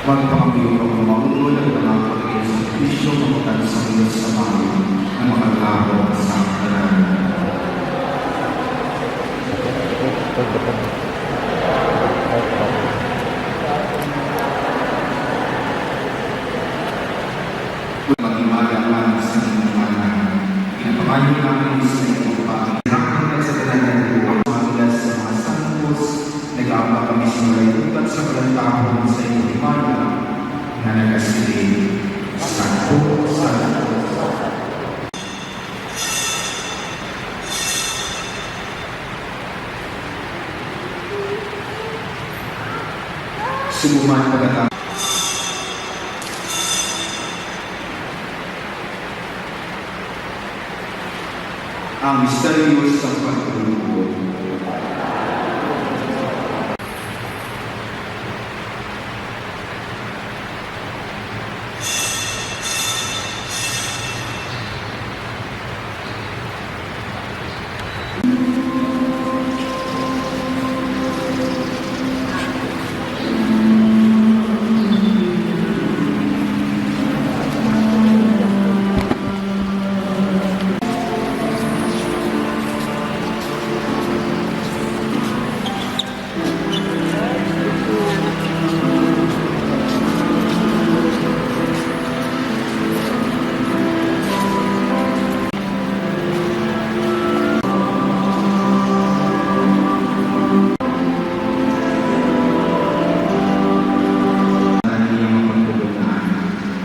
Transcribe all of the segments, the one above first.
Magpakabiyong ako ng maunod at nakapagay sa bisyo mamatag sa Diyos sa bayan ng mga laro sa kanan. Mag-imaga man sa inyong mana, pinapakayo namin sa inyong pangirakan at sa kanalang buwan. Matigas sa mga santos, nag-aama kami sa malayugat sa kalantahon sa inyong imaga na nagasiling santos. Sumuman pagkatapos. Ang misteryo sa pagtulog.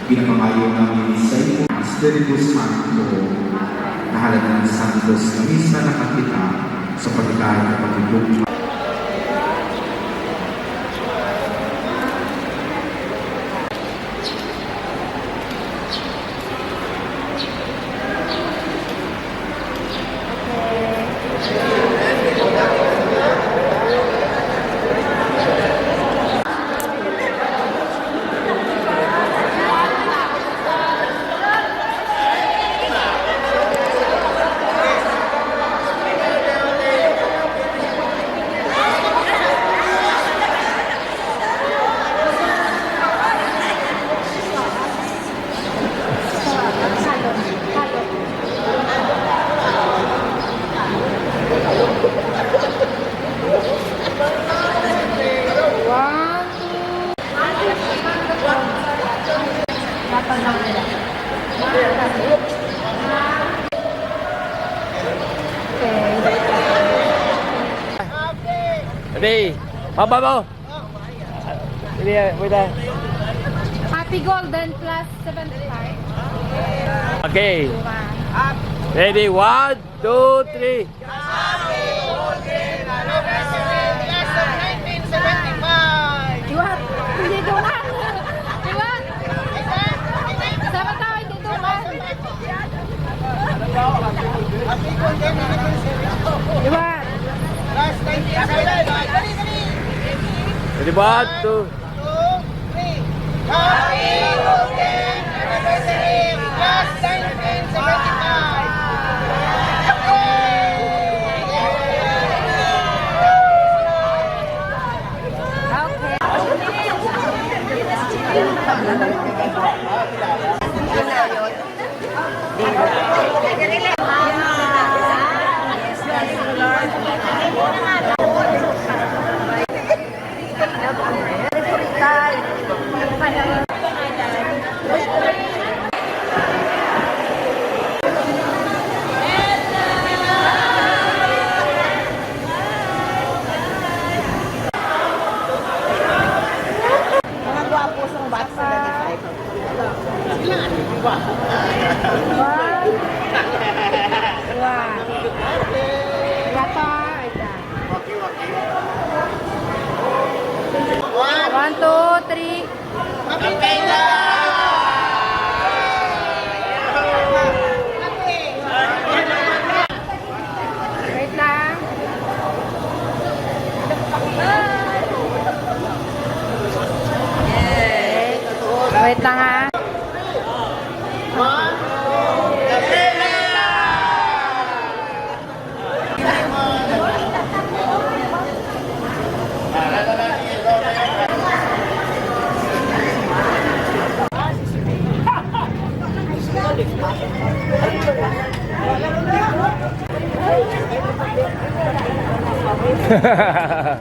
Pinapamayo namin sa iyo, Espiritu Santo, nahalaga ng Santos na misa na kapita sa pagkain at pagkitong. Ready? Baba mo! Ready, wait there. Happy Golden plus 75. Okay. Ready? 1, 2, 3. Happy Golden Anniversary class of 1975! Iwan! Hindi duman! Iwan! Sama tayo, hindi duman! Happy Golden Anniversary! Iwan! Class 1975! Dali, dali! Ready? 1, 2. 3. Happy Golden Anniversary class 1975! One, two, three. Wait lang. Wait lang ha. Ah.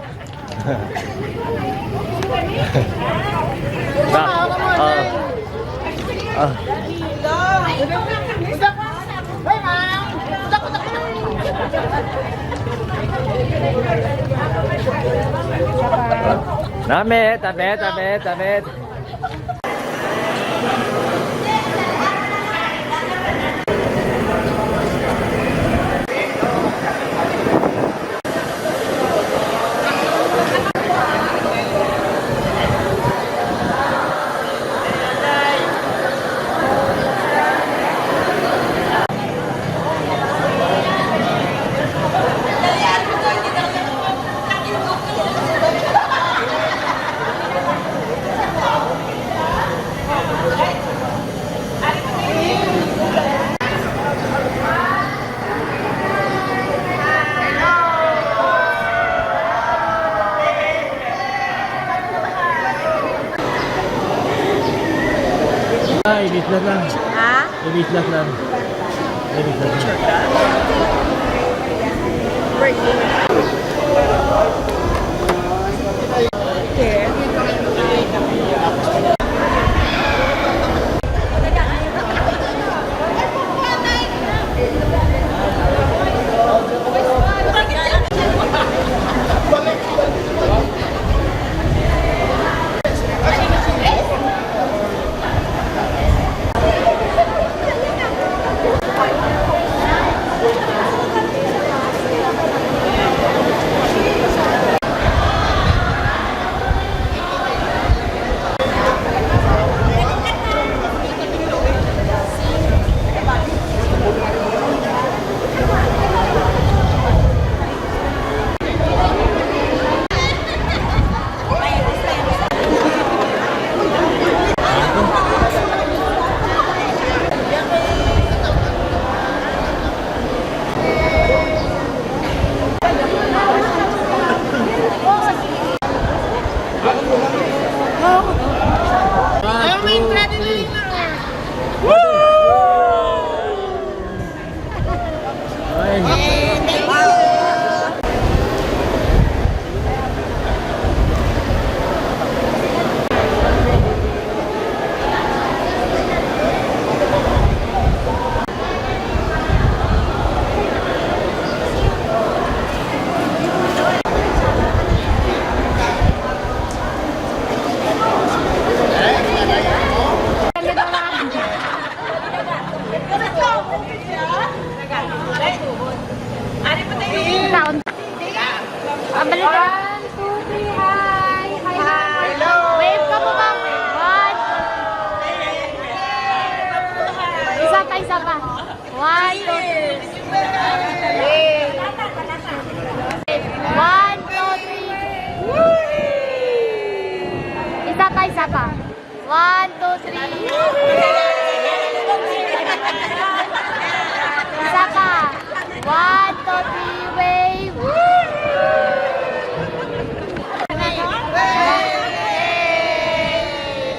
Damit, damit, damit, damit. Ibislat lang. Ha? Ibislat lang. Ibislat lang. Taon. Balik. 1, 2, 3, hi. Hello. Wave ka po ba? 1. Isa pa, isa pa. 1, 2, 3. 1, 2, 3. Isa pa, isa pa. 1, 2, 3. Isa pa. 1, 2, 3, wave.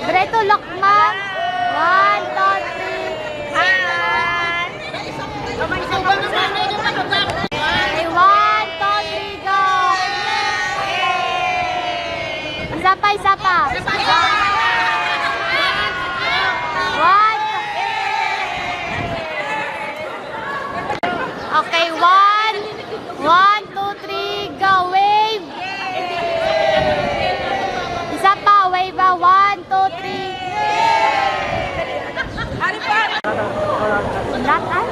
Diretso, lock, ma'am. 1, 2, 3. Hi. Okay, 1, 2, 3, go. Isa pa, isa pa. 1. Okay, 1, 2, 3, go, wave. Isa pa, wave ba? 1, 2, 3. Not us?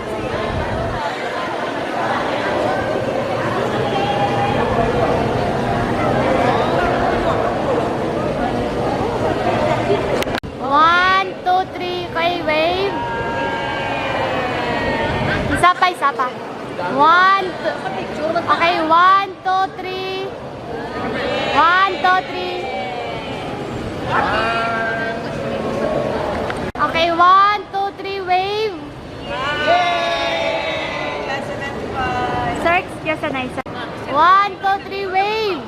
One, two, three, okay, wave. Isa pa, isa pa. 1, 2, okay, 1, 2, 3. 1, 2, 3. Okay, 1, 2, 3, wave. Search, yes, and I 1, 2, 3, wave.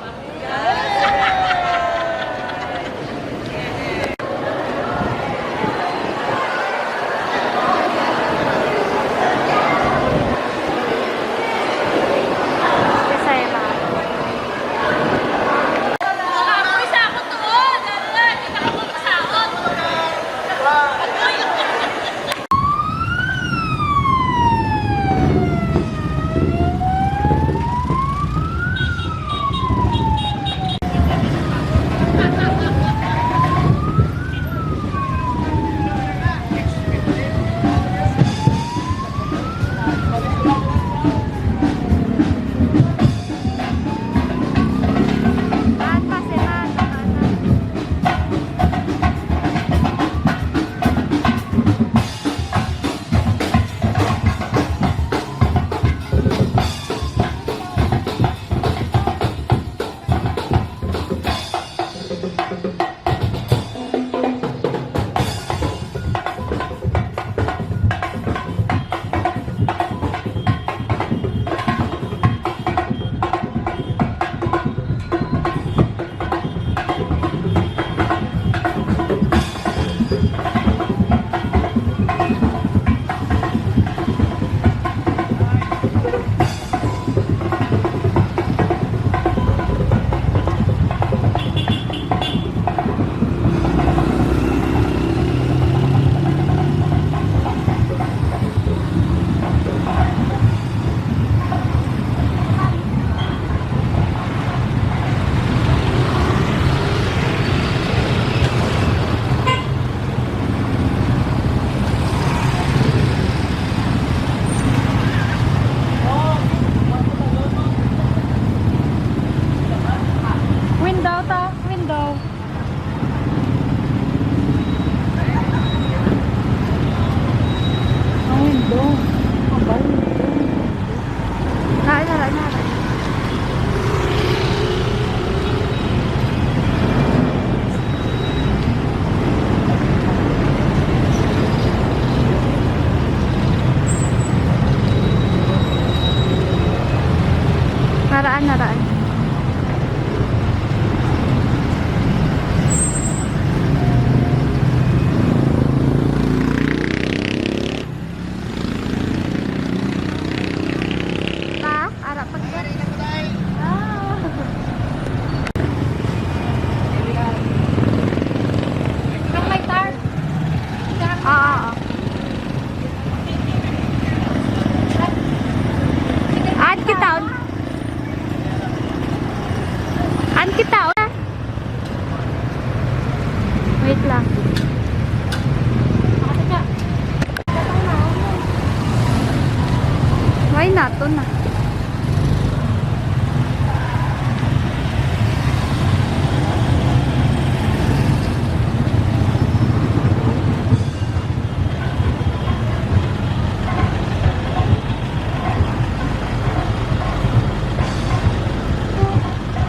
Window to, window. Ang window. Ang bal. Nara. Naraan. Ara pag Kang may tar. An kita. Wait lang. Why not? To na.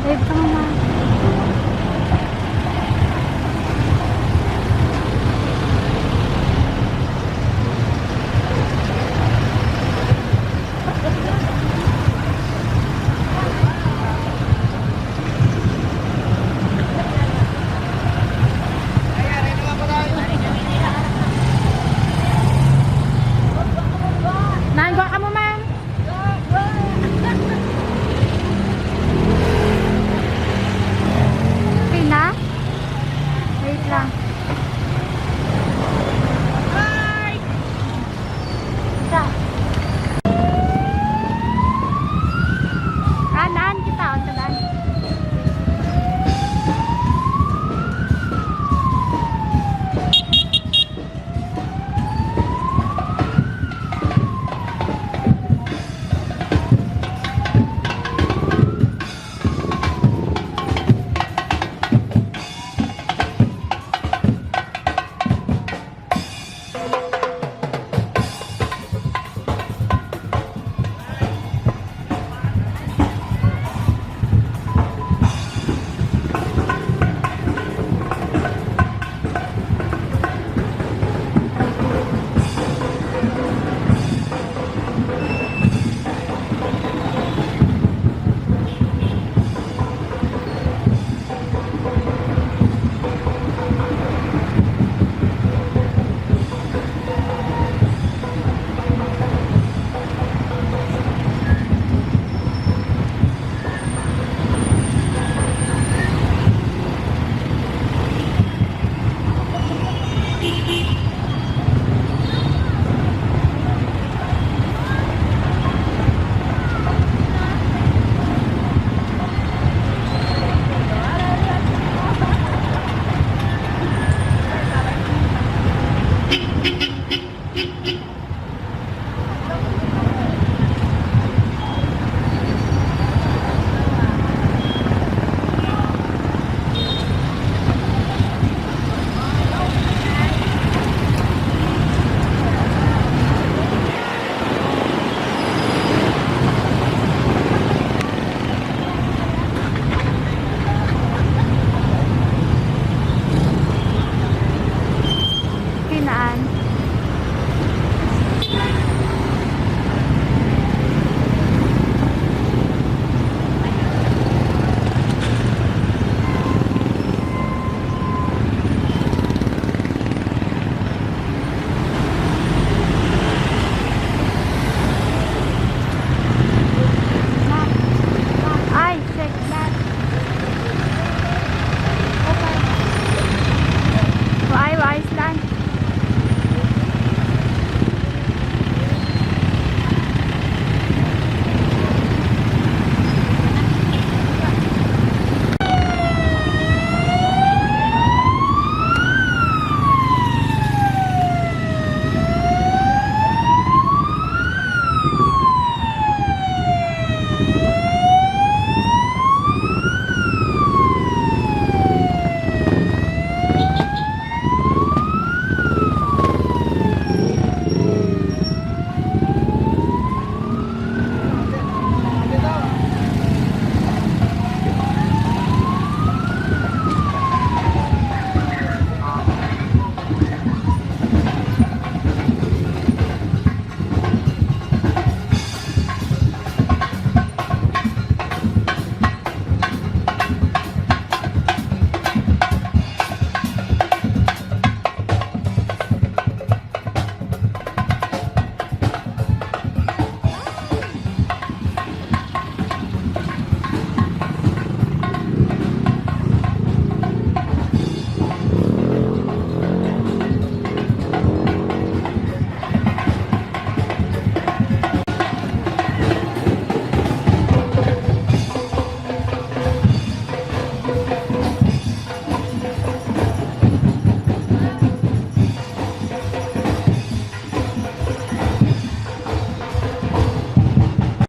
Wait lang na.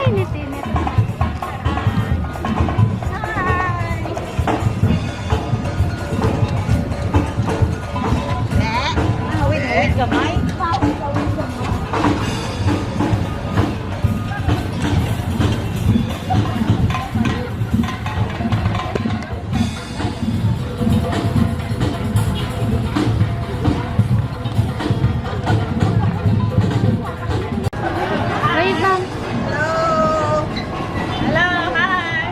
Init-init. Wait, gamay. Wait lang. Hello, hi.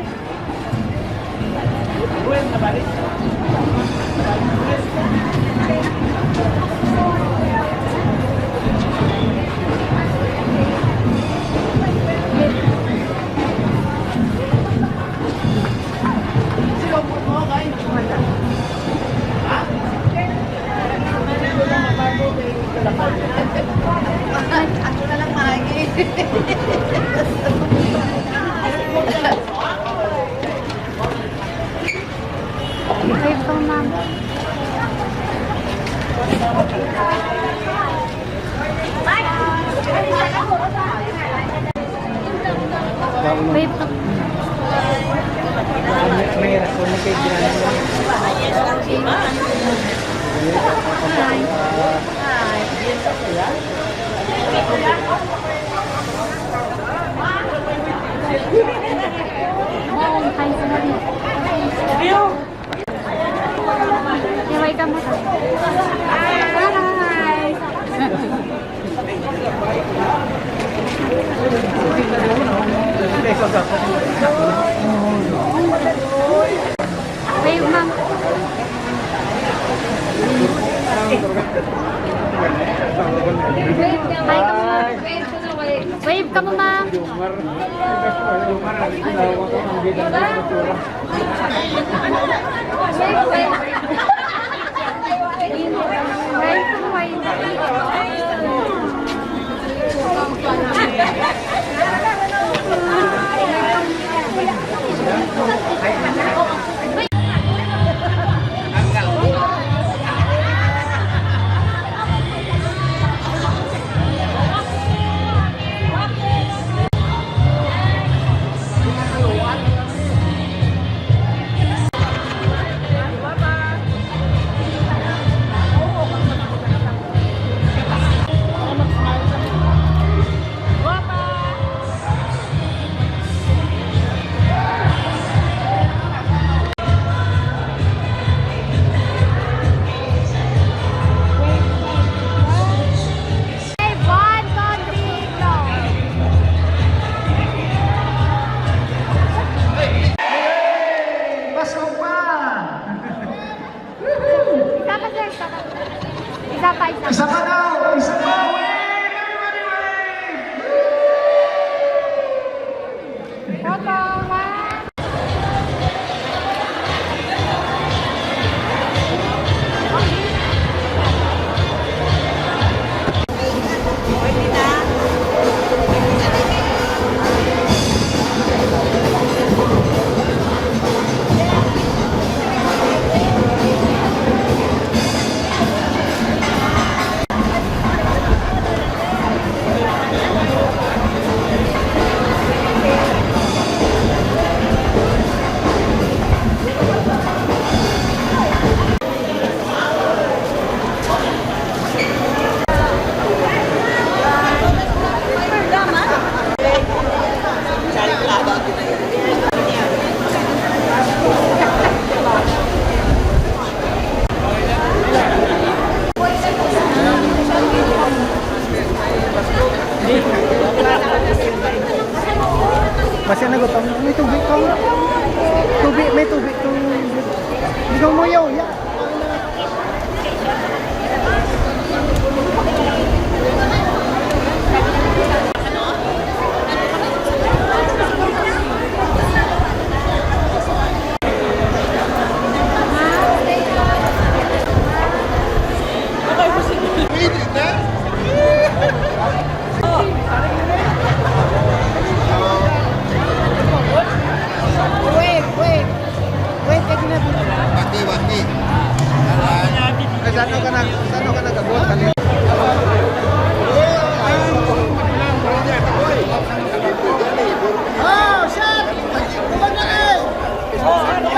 Ako na lang magi. Wait lang, ma'am. Wait lang. Mahirap po ng kaibigan. Kain sa natin. Iway ka mo. Hi! Wave, ma'am. Hi ka mo, ma'am. Wave ka mo, ma'am. Wave ka mo, wave. Isa pa daw! Isa pa! Wave! Everybody wave! Photo, ha? Masih nagutom. May tubig ka. Tubig, may tubig. Ikaw mo yaw, ya. Wait, wait. Wait, kasi na. Saan ka nag-abot? Oh, shot! Tuman na eh! Tuman!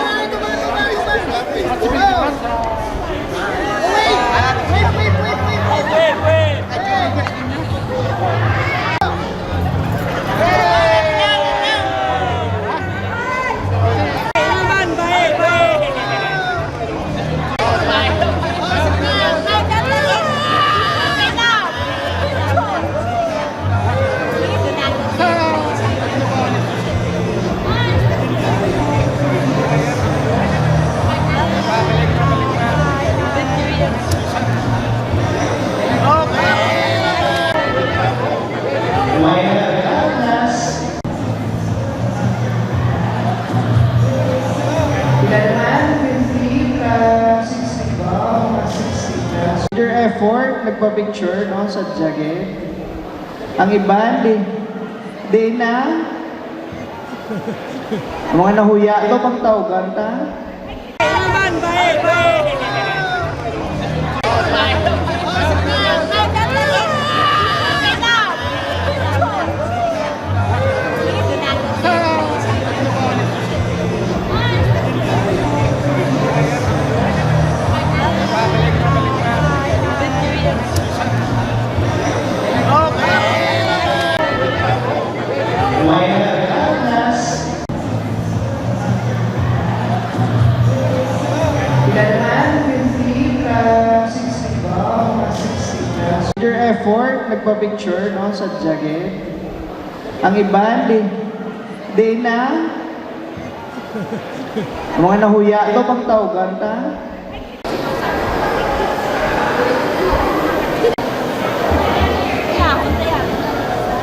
Your effort, nagpa-picture, no, sa jacket. Ang iba, di na. Ang mga nahuya, ito pang tawgan ta. Your effort, nagpa-picture, no, sa jacket. Ang iba, di na. Ang mga nahuya, ito pang tawgan ta.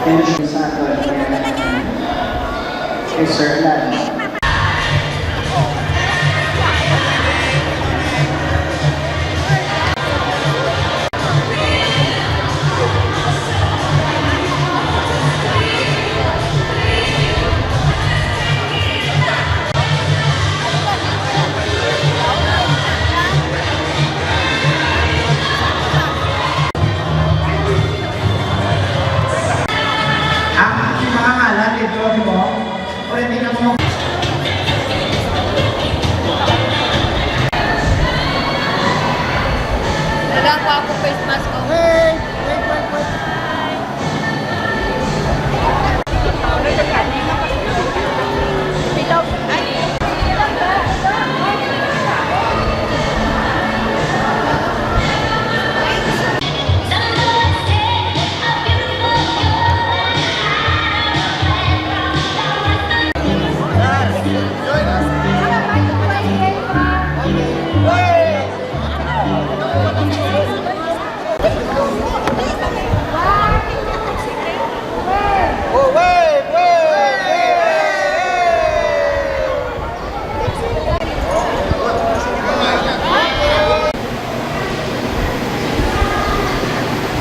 And sa akin, kay Sir Lance. Nagagawa ko face mask ko. Wait.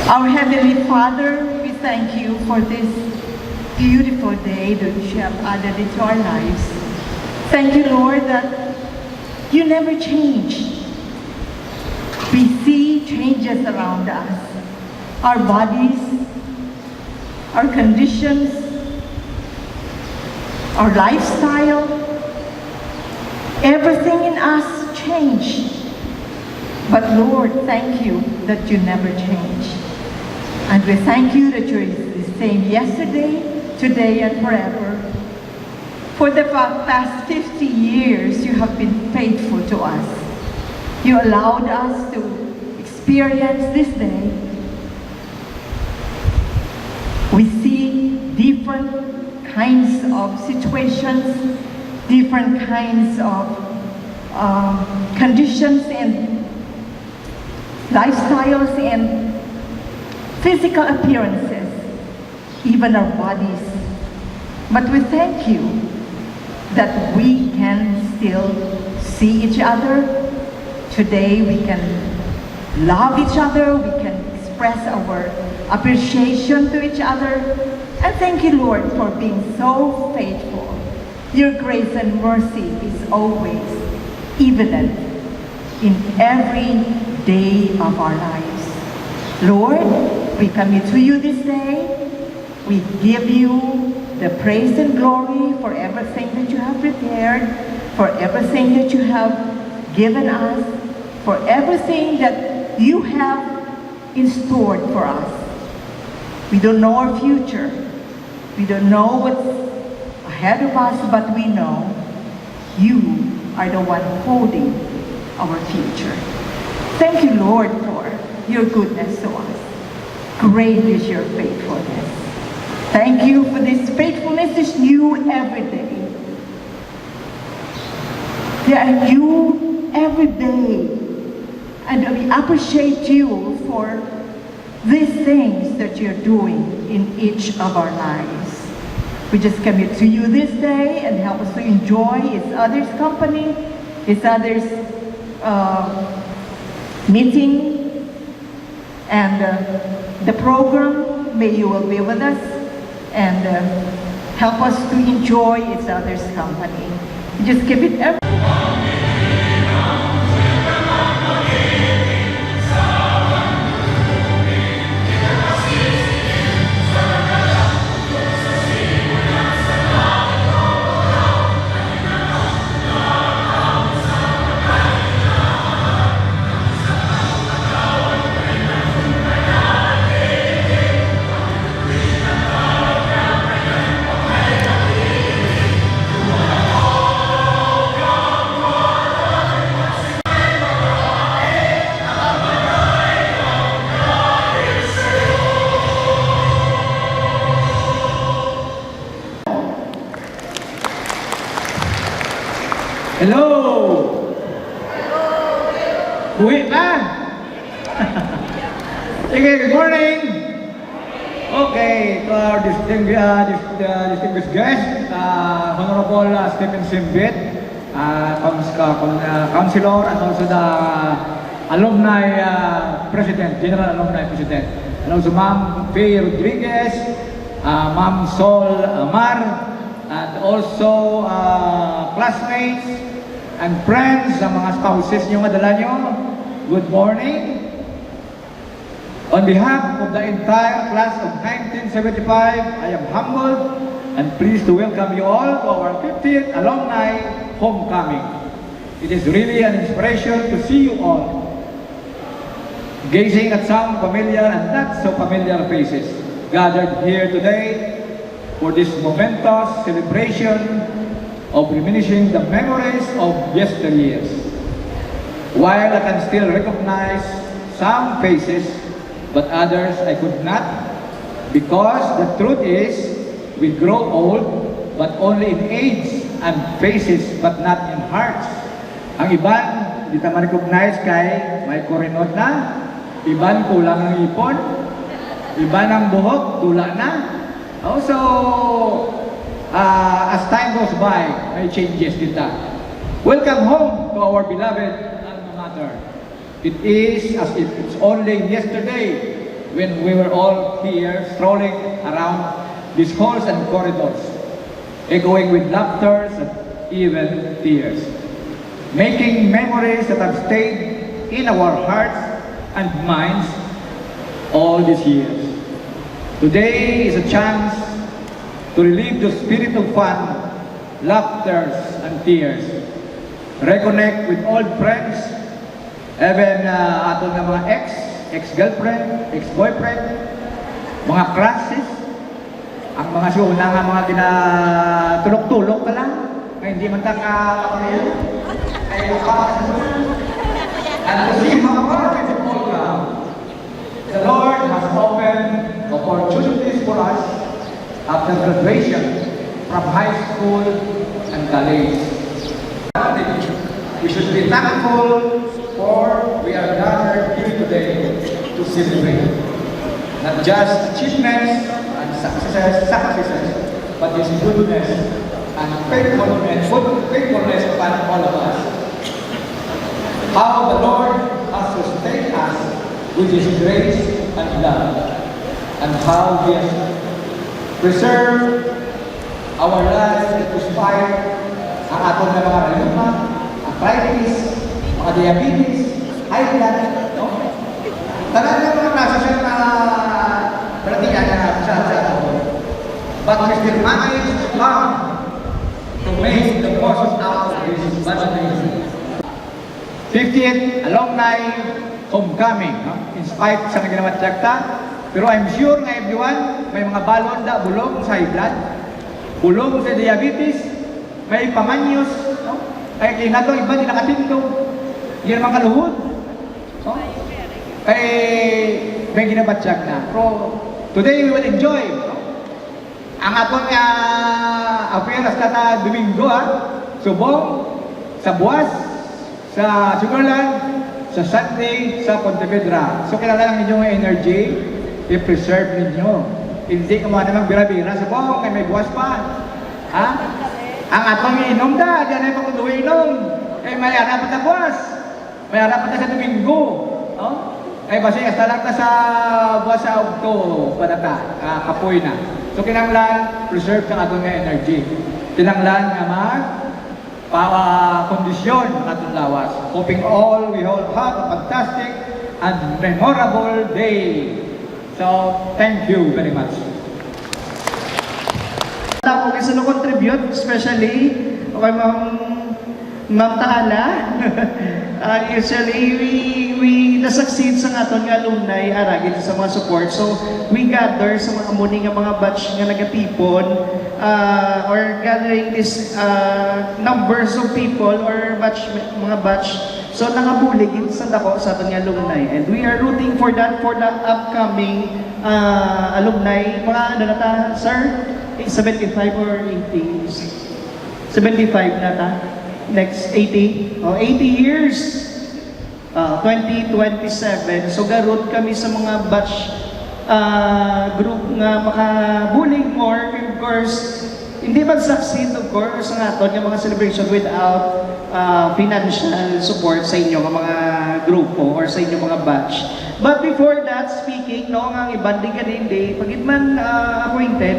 Our Heavenly Father, we thank you for this beautiful day that you have added into our lives. Thank you, Lord, that you never change. We see changes around us. Our bodies, our conditions, our lifestyle, everything in us changed. But Lord, thank you that you never change. And we thank you that you're the same yesterday, today, and forever. For the past 50 years, you have been faithful to us. You allowed us to experience this day. We see different kinds of situations, different kinds of conditions and lifestyles and physical appearances, even our bodies. But we thank you that we can still see each other. Today we can love each other, we can express our appreciation to each other. And thank you, Lord, for being so faithful. Your grace and mercy is always evident in every day of our lives. Lord, we commit to you this day. We give you the praise and glory for everything that you have prepared, for everything that you have given us, for everything that you have in store for us. We don't know our future. We don't know what's ahead of us, but we know you are the one holding our future. Thank you, Lord, for your goodness to us. Great is your faithfulness. Thank you for this faithfulness is new every day. They are new every day. And we appreciate you for these things that you're doing in each of our lives. We just commit to you this day and help us to enjoy each other's company, each other's meeting, and the program. May you will be with us and help us to enjoy each other's company. Just give it every Hello! Uwi na! Sige, good morning! Okay, to our distinguished guest, Honorable Stephen Simbit, Councilor, and also the Alumni President, General Alumni President. And also Ma'am Faye Rodriguez, Ma'am Sol Amar, and also classmates and friends, ang mga spouses nyo madala nyo, good morning. On behalf of the entire class of 1975, I am humbled and pleased to welcome you all to our 50th alumni homecoming. It is really an inspiration to see you all gazing at some familiar and not so familiar faces gathered here today for this momentous celebration of reminiscing the memories of yesteryears. While I can still recognize some faces, but others I could not, because the truth is, we grow old, but only in age and faces, but not in hearts. Ang iban, hindi ta ma-recognize kay may kurinot na, iban kulang ng ipon, iban ang buhok, tula na. Also, as time goes by, may changes din ta. Welcome home to our beloved alma mater. It is as if it's only yesterday when we were all here strolling around these halls and corridors, echoing with laughter and even tears, making memories that have stayed in our hearts and minds all these years. Today is a chance to relieve the spirit of fun, laughter, and tears. Reconnect with old friends, even atong mga ex-girlfriend, ex-boyfriend, mga crushes, ang mga siuna nga mga tinatulok-tulok ka lang, na hindi man taka-kapamilya. And to see how far we have all come. The Lord has opened opportunities for us after graduation from high school and college. We should be thankful for we are gathered here today to celebrate not just achievements and successes, but His goodness and faithfulness upon all of us. How the Lord has sustained us with His grace and love, and how He has preserve our lives despite ang atong mga kalima, arthritis, mga diabetes, high blood, no? Talagang mga klase siya na perhatian na sa but we still manage to come to make the most out of this budgeting. 50th Alumni Homecoming, no? In spite sa naginawa tiyakta, pero I'm sure nga everyone, may mga balon da, bulong sa high blood, bulong sa diabetes, may pamanyos, no? Kaya kinato, iba di nakatindog, hindi naman kaluhod. No? Kaya may ginabatsyag na. Pero today we will enjoy, no? Ang atong aperas na Domingo, subong, sa Buwas, sa Sugarland, sa Sunday, sa Pontevedra. So kilala lang inyong energy, i-preserve ninyo. Hindi ka mga namang bira-bira. Subong, kay may buwas pa. Ha? Ang atong inom da, diyan ay pagkuduwi inom. Eh, may harapan na buwas. May harapan na sa Domingo. Oh? Ay, basi, hasta lang na sa buwas sa Ogto, panata, kapoy na. So, kinanglan, preserve sa atong energy. Kinanglan nga kondisyon ng atong lawas. Hoping all we all have a fantastic and memorable day. So, thank you very much. Ako gusto na contribute, especially kay Ma'am Taala. Usually, we na-succeed sa aton nga alumni, aragin sa mga support. So, we gather sa mga muni nga mga batch nga nagatipon, or gathering this numbers of people or mga batch. So, nakabulig sa dako sa aton nga alumni. And we are rooting for that for the upcoming alumni. Mga ano na ta, sir? 75 or 80? 75 na ta? Next 80? Oh, 80 years! 2027. So, garot kami sa mga batch group nga makabulig more. Of course, hindi mag-succeed, of course, ang aton yung mga celebration without financial support sa inyo mga grupo or sa inyong mga batch. But before that, speaking, no, ang ibanding ka day, pagit man acquainted,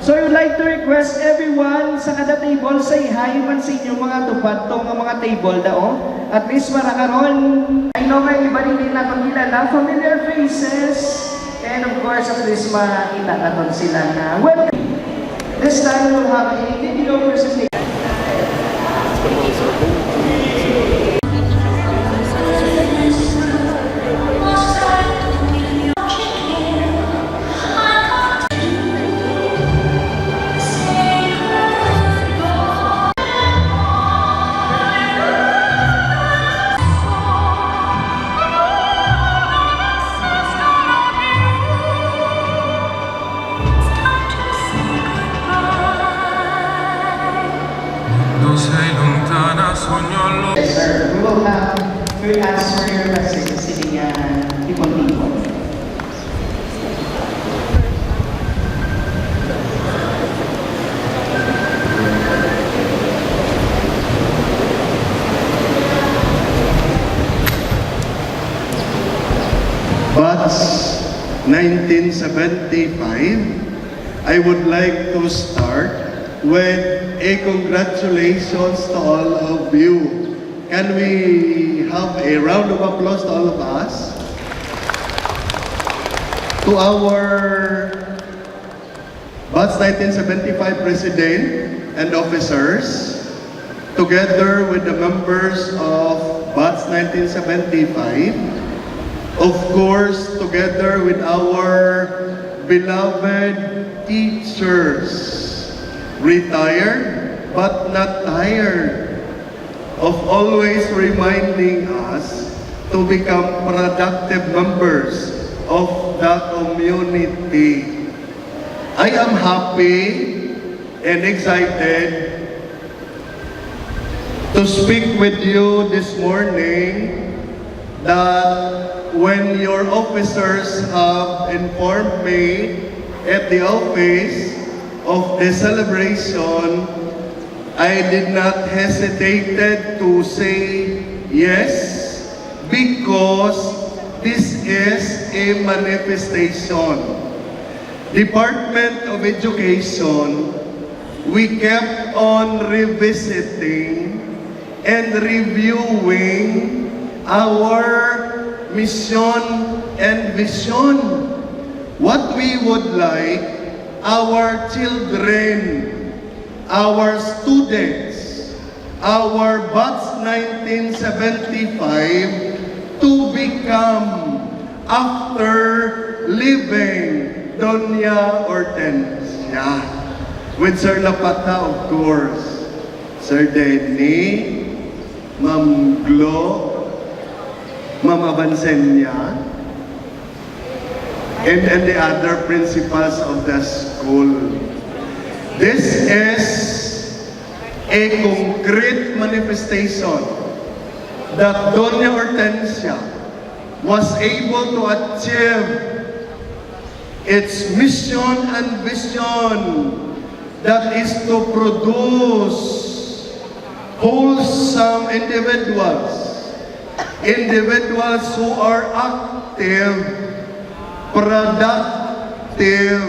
so I would like to request everyone sa kada table, say hi man sa inyong mga tupad to nga mga table dao. At least para karon, I know may iba din natin kilala, familiar faces, and of course, at least makita natin sila na welcome. This time we'll have a video presentation. Yes, sir. We will answer your message sitting tipon-tipon. Batch 1975, I would like to start with a congratulations to all of you. Can we have a round of applause to all of us? To our Batch 1975 President and officers, together with the members of Batch 1975, of course, together with our beloved teachers, retired but not tired, of always reminding us to become productive members of the community. I am happy and excited to speak with you this morning that when your officers have informed me at the office of the celebration, I did not hesitate to say yes, because this is a manifestation. Department of Education, we kept on revisiting and reviewing our mission and vision. What we would like our children, our students, our batch 1975 to become after leaving Doña Hortensia. With Sir Lapata, of course, Sir Denny, Ma'am Glo, Ma'am Avancenia, and the other principals of the school. This is a concrete manifestation that Doña Hortensia was able to achieve its mission and vision, that is to produce wholesome individuals who are active, productive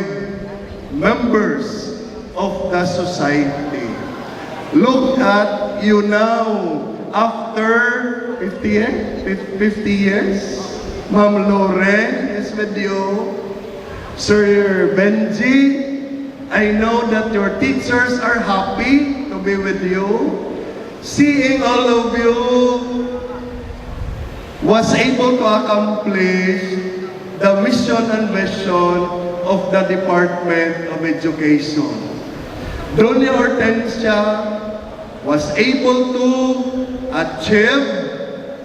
members of the society. Look at you now, after 50 years, Ma'am Loren is with you. Sir Benji, I know that your teachers are happy to be with you. Seeing all of you was able to accomplish the mission and vision of the Department of Education. Doña Hortensia was able to achieve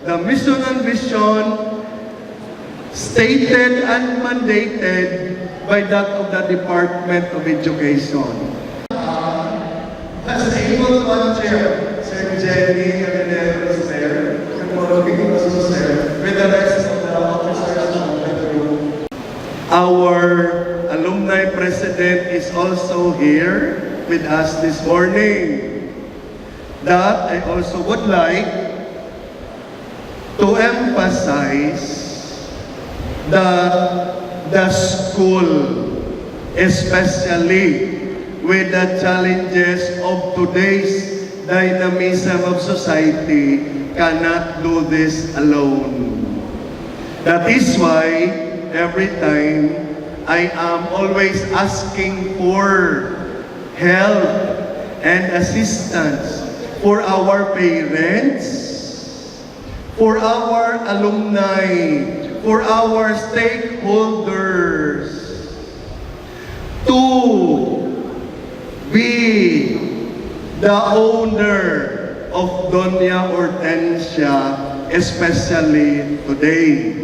the mission and vision stated and mandated by that of the Department of Education. Was able to achieve, Sir Jenny Aguilera is there, with the rest of the officers of the group. Our alumni president is also here with us this morning. That I also would like to emphasize that the school, especially with the challenges of today's dynamism of society, cannot do this alone. That is why every time I am always asking for help and assistance for our parents, for our alumni, for our stakeholders to be the owner of Doña Hortensia, especially today.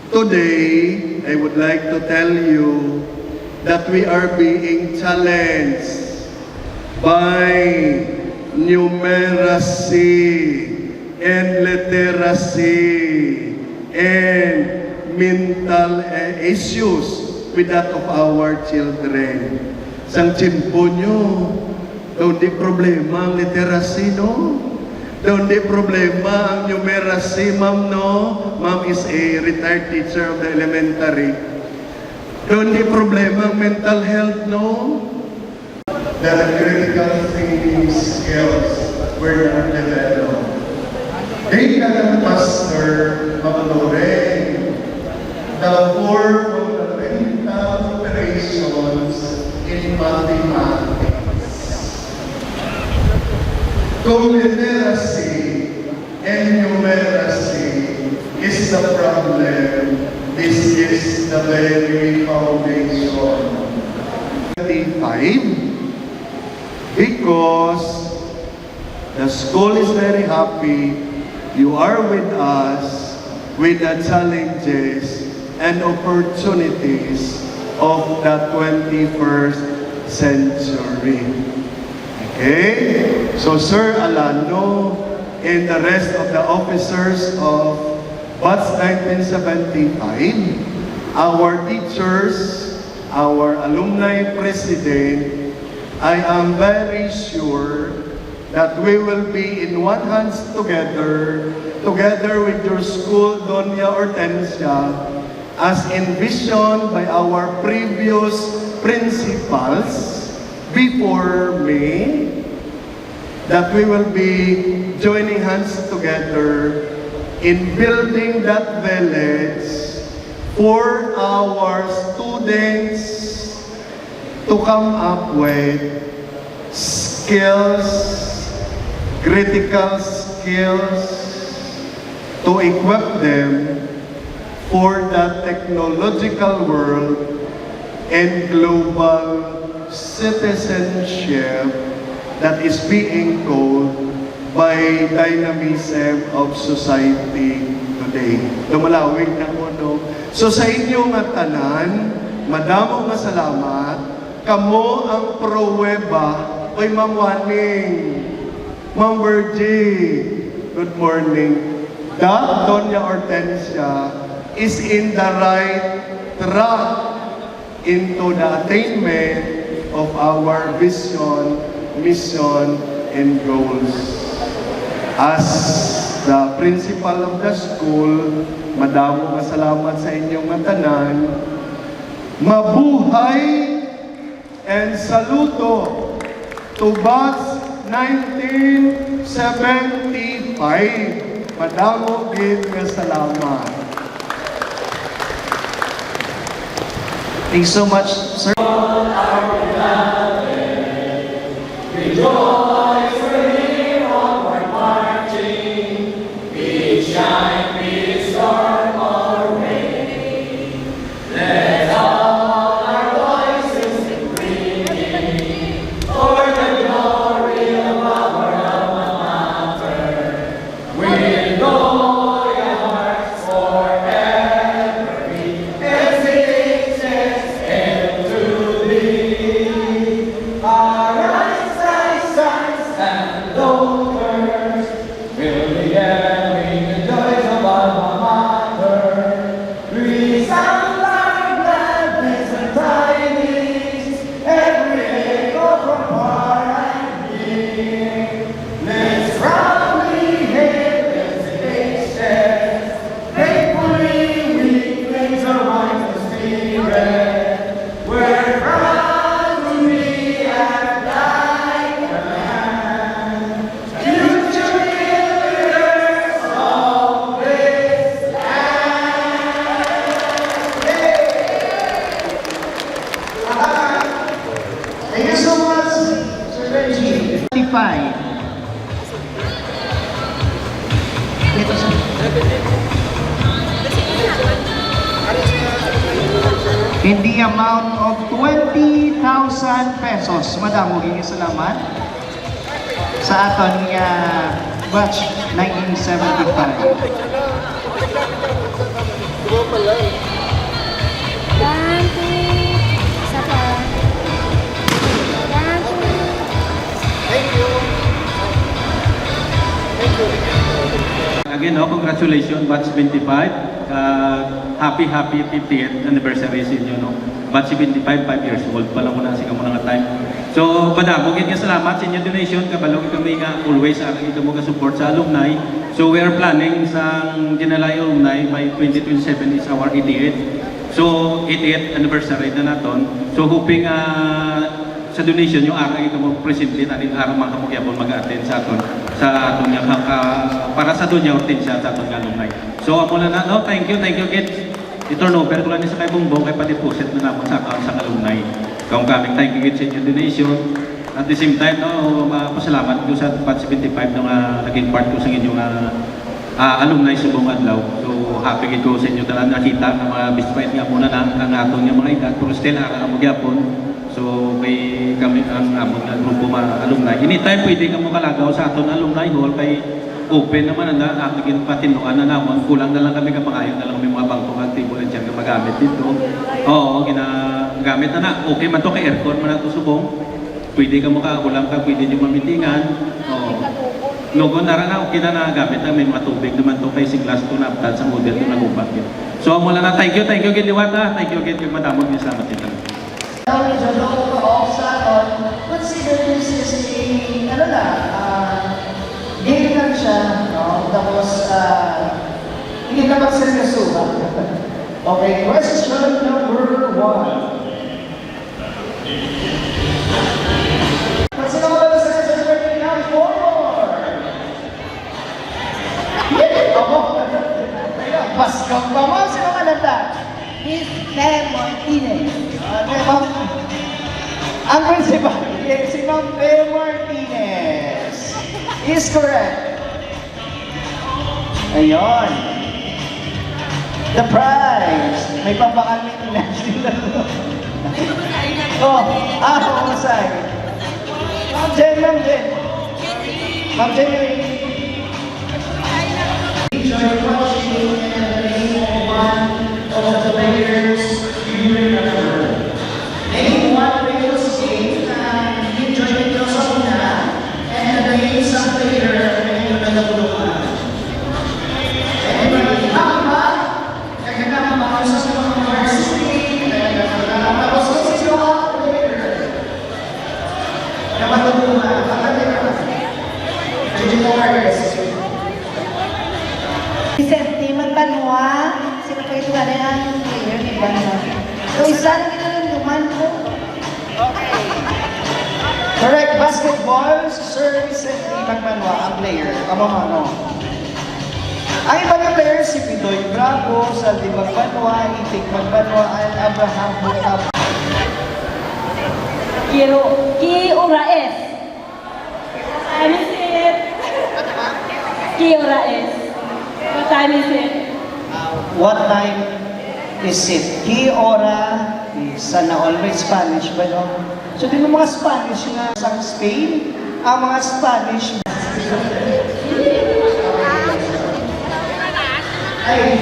Today, I would like to tell you that we are being challenged by numeracy and literacy and mental issues with that of our children. Sang chimpo nyo, daw di problema ang literacy, no? Daw di problema ang numeracy, ma'am, no? Ma'am is a retired teacher of the elementary. Daw di problema ang mental health, no? The critical thinking skills were not developed. They cannot master, Ma'am Loren, the form of the mental operations in mathematics. Kung literacy and numeracy is the problem, this is the very foundation. 25, because the school is very happy, you are with us with the challenges and opportunities of the 21st century. Okay? So Sir Alano and the rest of the officers of Batch 1975, our teachers, our alumni president, I am very sure that we will be in one hands together with your school, Doña Hortensia, as envisioned by our previous principals before me, that we will be joining hands together in building that village for our students to come up with skills, critical skills, to equip them for the technological world and global citizenship that is being called by dynamism of society today. Lumalawig na mo, no? So sa inyong tanan, madamo nga salamat. Kamo ang pruweba. Oy, Ma'am Waning, Ma'am Virgie, good morning. That Doña Hortensia is in the right track into the attainment of our vision, mission, and goals. As the principal of the school, madamo nga salamat sa inyong tanan. Mabuhay and saludo to batch 1975. Madamo gid nga salamat. Thanks so much, sir. Thank you so much, Sir Benji. 55. Dito siya. In the amount of 20,000 pesos. Madam, huwag salamat sa aton nga batch 1975. Isa pa. Again, congratulations, batch 25. Happy 50th anniversary sa inyo, no? Batch 75, 5 years old pa lang muna, sige mo na nga time. So, madam, bugit nga salamat sa inyong donation. Kabalog kami nga always ito mo ka-support sa alumni. So, we are planning sa Ginalay Alumni by 2027 is our 88th. So, 88th anniversary na naton. So, hoping sa donation yung araw ito mo presently natin araw mga kamukyabon mag-attend sa aton nga para sa Doña Hortensia sa aton nga alumni. So ako na no, thank you kids. I-turnover ko lang sa kay Bongbong kay pa-deposit na naman sa account sa alumni. Kung kaming thank you kids sa inyong donation. At the same time, no, pasalamat ko sa batch 75 na naging part ko sa inyong alumni sa buong adlaw. So happy ko sa inyo talang nakita na mga bispait nga muna na ang atong nga mga edad pero still araw ang magyapon. So may kami ang amon na grupo mga alumni. Anytime pwede ka mo kalagaw sa aton alumni hall kay open naman na ating patinuan na naman. Kulang na lang kami kapangayon na lang may mga bangko at table and dyan ka magamit dito. Oo, ginagamit na na. Okay man to kay aircon man na to subong. Pwede ka mo kaulang ka, pwede nyo mamitingan. Oo. Logo na rin okay na nagamit na may mga tubig naman to kay siglas to na sa model to nagubak yun. So mula na thank you Giliwata. Thank you kay madamog niyo salamat dito. Consider this is game lang siya, no? Tapos, hindi na magseryoso. Okay, question number 1. Sino mo ba sa question number 4? Yeah, ako. Paskong pa mo. Sino kalanta? Miss Mem Martinez. Ma'am, ang principal, si Ma'am Bea Martinez is correct. Ayun. The prize. May pampakalmin na sila. Oh, husay. Ma'am Jen. Ma'am Jen. Enjoy watching and the name of one of the players you remember. Name one famous game na enjoy nito sa una and the name sa player na yung nagabulungan. Anybody? Tama? Kaganda mga sa mga varsity, tapos kung sino ang player na matulungan, makatira. Digital artist. Vicente Magbanwa, sino po ito gano'n ang player ni Banwa? So, isa na kinalunduman ko. Correct, basketball, Sir Vicente Magbanwa, ang player. Kamamano. Ang iba ng players, si Pidoy Bravo, Saldi Magbanwa, Itik Magbanwa, and Abraham Butab. Ki Uraes. Time is it? Ki Uraes. What time is it? What time is it? Ki ora is sana always Spanish ba no? So di mo mga Spanish nga sa Spain, ang mga Spanish ay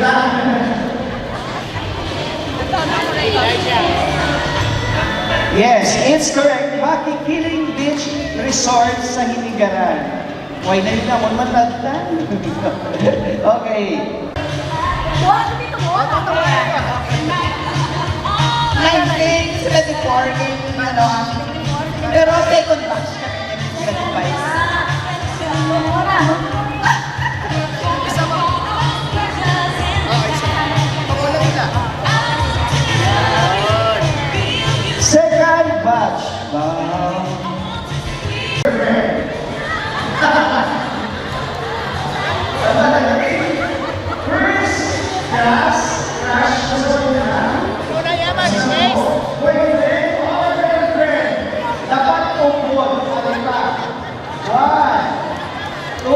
yes, it's correct. Makikiling Beach Resort sa Hinigaran. Why na yun naman matatan? Okay. 1974 din, ano, pero second batch kami nag-25. Second batch. First class, crash sa una. Boyfriend or girlfriend? Dapat umpon. Ano ba? 1, 2,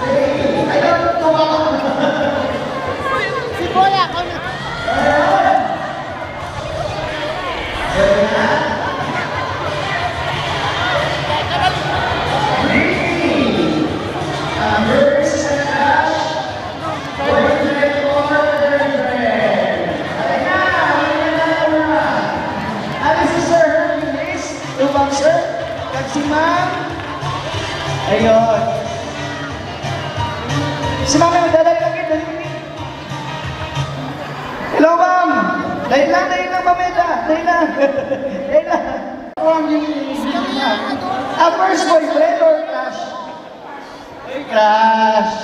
3. Ay, tumawa. Si Boya, kung Si Ma'am. Ayun. Si Ma'am ay magdadali lang kita. Hello, Ma'am. Dahil lang, Mameda. Dahil lang. First boyfriend or crush? Crush.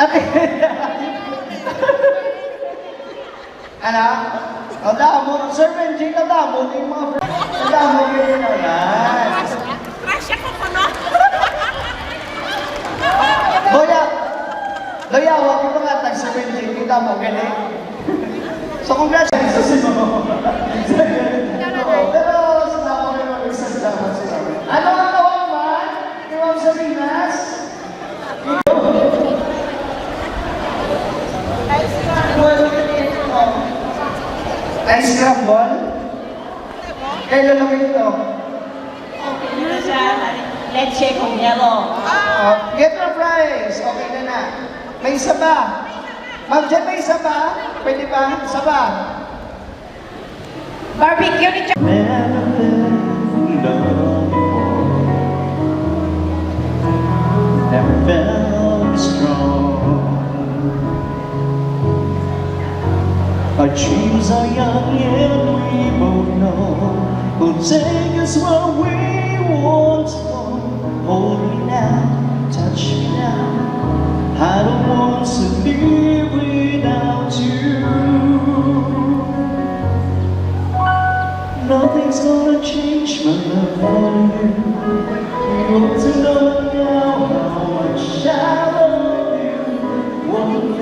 Okay. Ano? O damo, Sir Benji, damo yung mga friends. Damo yun na yan. Crush ako ko, no? Loya, huwag yung mga tag Sir Benji, kita mo, galing. So, congratulations sa mo. Pero, sinama ko yung mag-isa sa dapat sila. Ano ang tawag man? Iwag sa Pinas? Ice scramble? Kailan lang ito? Okay na siya. Let's check on yellow. Get the prize. Okay na. May isa ba? Ma'am Jen, may isa ba? Pwede ba? Isa ba? Barbecue ni Never felt strong. Our dreams are young and we both know who'll take us where we want to go. Hold me now, touch me now. I don't want to live without you. Nothing's gonna change my love for you. You ought to know now how much I love you. One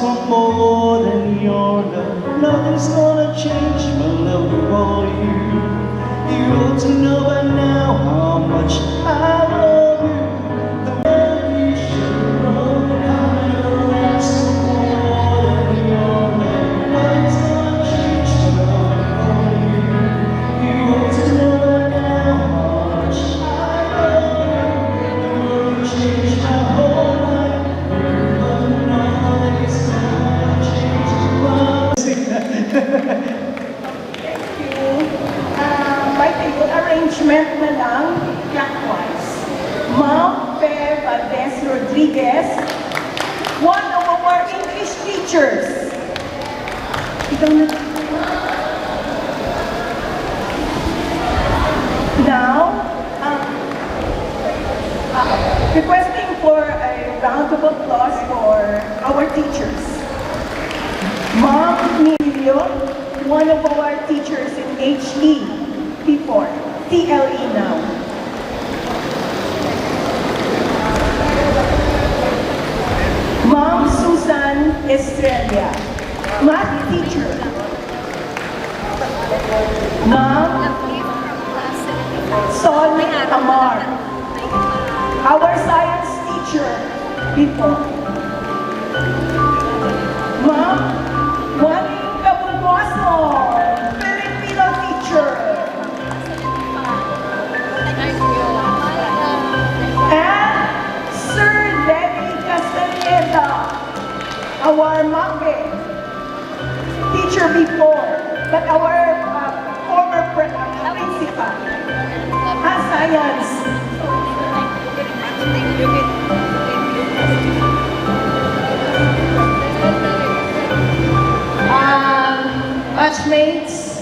want more than your love. Nothing's gonna change my love for you. You ought to know by now how much I love you. The way you should know how you ask for more than your love. Nothing's gonna change my love for you. You ought to know by now how much I love you. The world changed my whole life, but nothing's gonna change my By table arrangement na lang, clockwise. Ma'am Fer Valdez Rodriguez, one of our English teachers. Ikaw na. Now, requesting for a round of applause for our teachers. Ma'am Emilio, one of our teachers in HE before, TLE now. Ma'am Susan Estrella, math teacher. Ma'am Sol Amar, our science teacher before. Ma'am Juaning Cabulbuaso, Filipino teacher. And Sir Debbie Castaneda, our MAPE teacher before, but our former principal, science. Batchmates,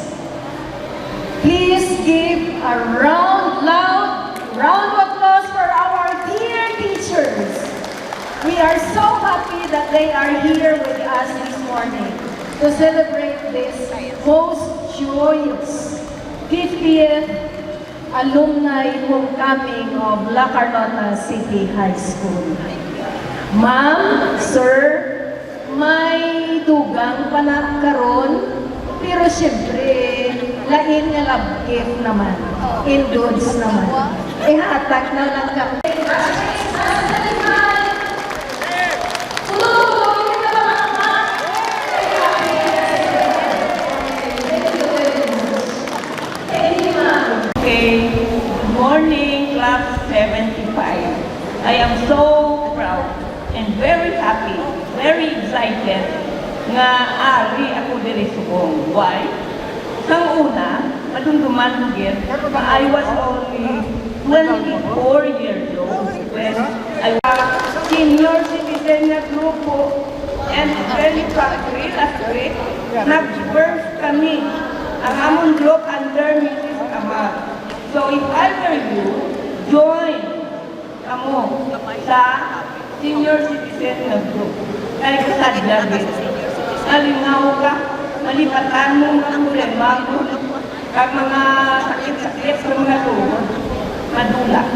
please give a loud round of applause for our dear teachers. We are so happy that they are here with us this morning to celebrate this most joyous 50th alumni homecoming of La Carlota City High School. Ma'am, sir, may dugang pa na karon, pero siyempre, lain nga love gift naman, indulge naman. Ihatag na lang kami. Okay, good morning, class 75. I am so proud and very happy, very excited nga ari ako diri subong. Why? Sang una, madumduman lugit, I was only 24 years old when I was senior citizen na grupo and very factory last week, nag-birth kami. Ang among group under Mrs. Amar. So if I were you, join kamo sa senior citizen na group. Kaya kasadya din. Nalingaw ka, malipatan mo mga problema mo, kag mga sakit-sakit sa mga tuhod, madula.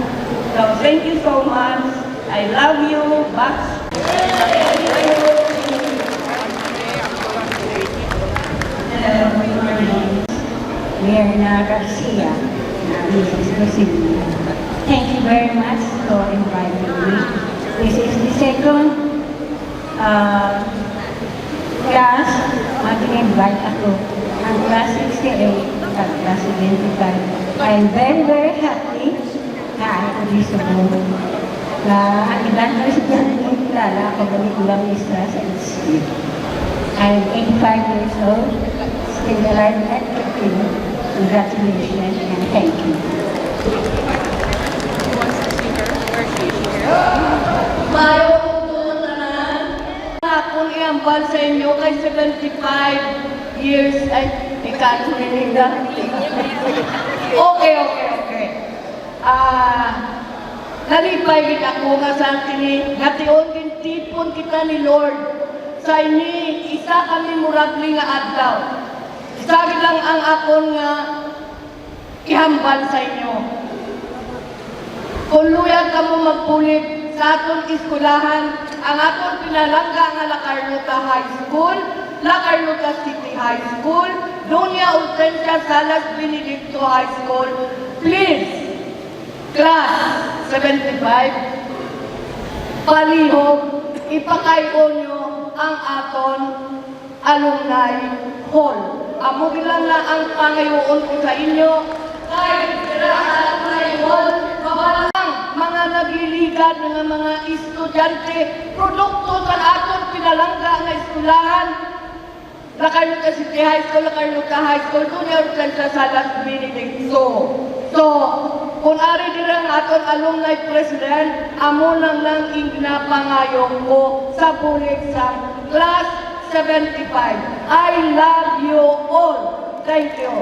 So thank you so much. I love you. Bax. Mirna Garcia, Mrs. Rosini. Thank you very much for inviting me. This is the second class mag-invite ako. Ang class 68 at class 75. I am very, very happy na ako dito mo. Na ang ilan ko siya kilala ako balik ulang isa sa HC. I am 85 years old, still alive and kicking. Congratulations and thank you. Mayo kong na akong iambal sa inyo kay 75 years. Ay, ikaw nila. Okay. Nalipay gid ako nga sa kini, ngation tipon kita ni Lord. Sa ini, isa kami muragli nga adlaw. Sabi lang ang akon nga ihambal sa inyo. Kung luya ka mo magpulit sa atong iskulahan, ang atong pinalangga nga La Carlota High School, La Carlota City High School, Doña Hortensia Salas Benedicto High School. Please, class 75, palihog, ipakayo nyo ang aton alumni hall. Amo bilang na ang pangayoon ko sa inyo, kay sa alumni hall, mabalang mga nagliligan ng mga estudyante, produkto sa aton pinalangga nga eskulahan, La Carlota City High School, La Carlota High School, Doña Hortensia Salas Benedicto. So, kung ari dirang aton alumni president, amo lang ignapangayon ko sa bulig sa class 75. I love you all. Thank you.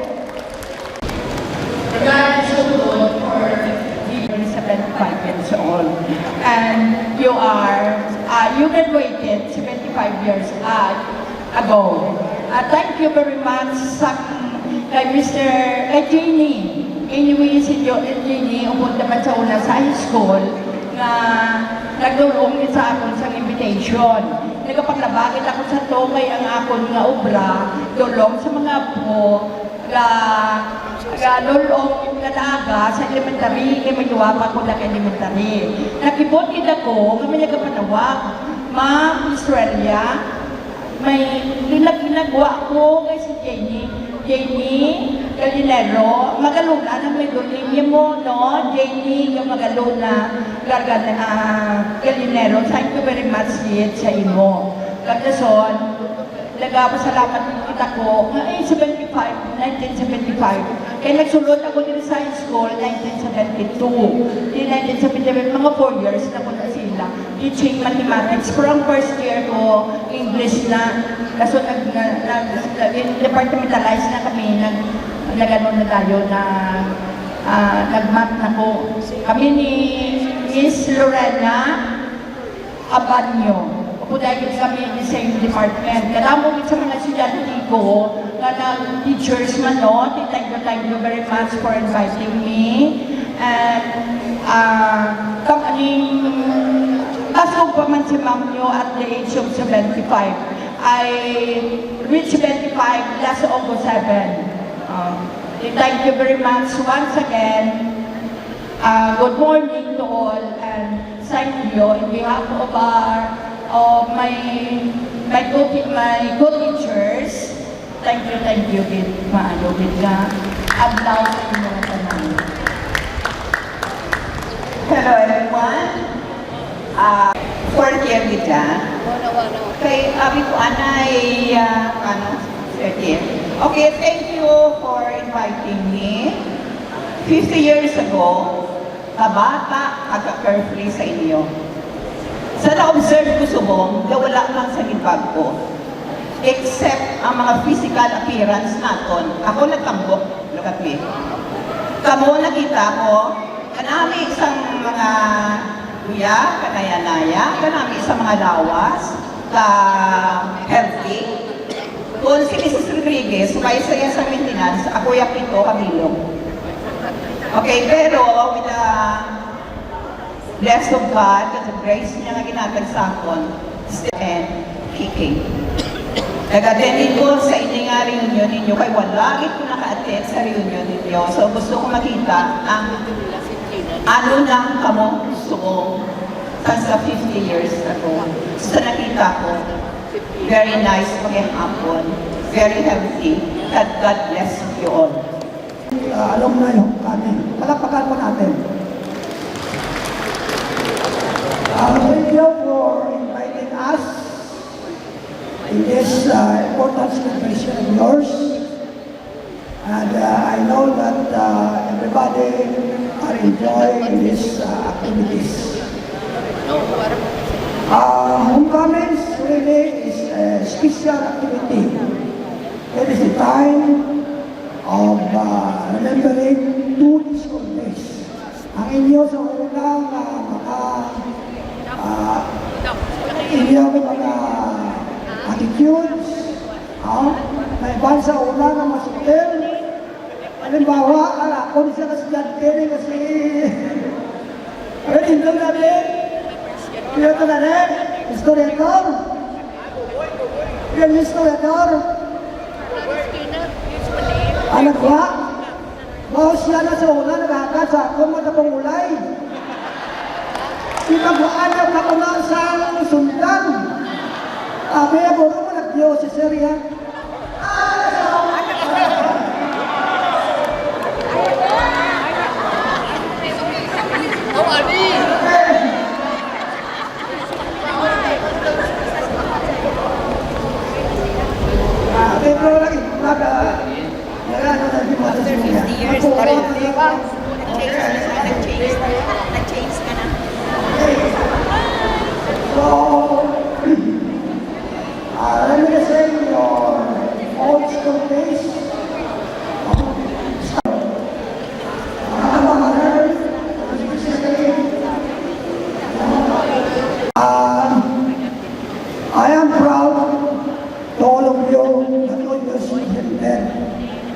Regarding support for being 75 years old, and you graduated 75 years ago. Thank you very much kay Mr. Jeannie. Anyway, si Jeannie, upod naman sa una sa high school, na nagdulong sa akon sa invitation. Nagapaglabagin ako sa to kay ang akon nga obra, dulong sa mga po, dulong nalaga sa elementary, kay magyuwapa ko na elementary. Nakibot ako, nga may nagapanawag, Ma'am Australia, may ginagawa ko kay si Jenny Galinero, magaluna na may dulimya mo, no? Jenny, yung magaluna, Galinero, thank you very much yet sa imo. Kagdason, nagpasalamat kita ko, nga 1975, kaya nagsulot ako din sa high school, 1972. Di 1977, mga 4 years na ko na sila, teaching mathematics. Pero ang first year ko, English na, kaso departmentalize na kami, nag-ano na tayo, nag-math na ko. Kami ni Miss Lorena Abanyo. Dahil kami in the same department. Kadamo sa mga estudyante ko, na teachers man, no? Thank you very much for inviting me. And, pasok pa man si ma'am nyo at the age of 75. I reached 75 last August 7. Thank you very much once again. Good morning to all, and thank you in behalf of my co-teachers. Thank you, Gid. Maalo, Gid ka. Adlaw sa inyo na tanan. Hello everyone. Fourth year kita. Kay abi ko anay third year. Okay, thank you for inviting me. 50 years ago, kabata agka-carefree sa inyo. Sa na-observe ko subong, wala lang sa gibag ko. Except ang mga physical appearance naton. Ako nagtambok, lagabi. Kamo nakita ko, kanami isang mga kuya, kanaya-naya, kanami isang mga lawas, healthy. Kung si Mrs. Rodriguez, may saya sa maintenance, ako yapito kabilong. Okay, pero with the bless of God, at the grace niya nga ginatag sa akon, and kicking. Nag-attendin ko sa inyo nga reunion ninyo, kay wala ko naka-attend sa reunion ninyo. So gusto ko makita ang ano lang kamo gusto ko sa 50 years ago. So nakita ko, very nice paghihapon, very healthy, that God bless you all. Alumni kami, palakpakan po natin. Thank you for inviting us in this important celebration of yours. And I know that everybody are enjoying these activities. Homecoming really is a special activity. It is the time of remembering 2 school days. Ang inyo sa unang inyong mga attitudes, may iban sa una na masutil. Halimbawa, ako di sa kasadyante kasi, hindi lang natin, pinata na rin. Historiador? Yung historiador? Anak ba? Bawas siya na sa una, naghakat sa ako, matapong ulay. Ipag-aanap ako na sa sundan. May aburo mo nag-Diyos si Syria. Pero lagi, ano na di mo sa Syria. Nag-change ka na. So, reminiscing your old school days. I am proud to all of you that you represent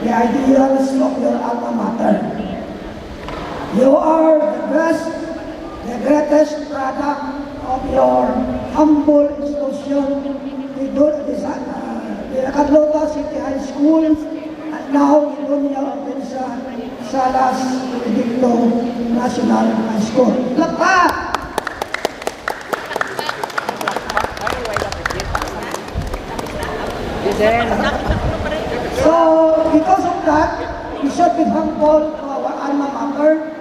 the ideals of your alma mater. You are the best, the greatest product of your humble institution, the Carlota City High School, and now Idonia Bensa Salas Benedicto National High School. Lapat! So, because of that, we should be thankful to our alma mater,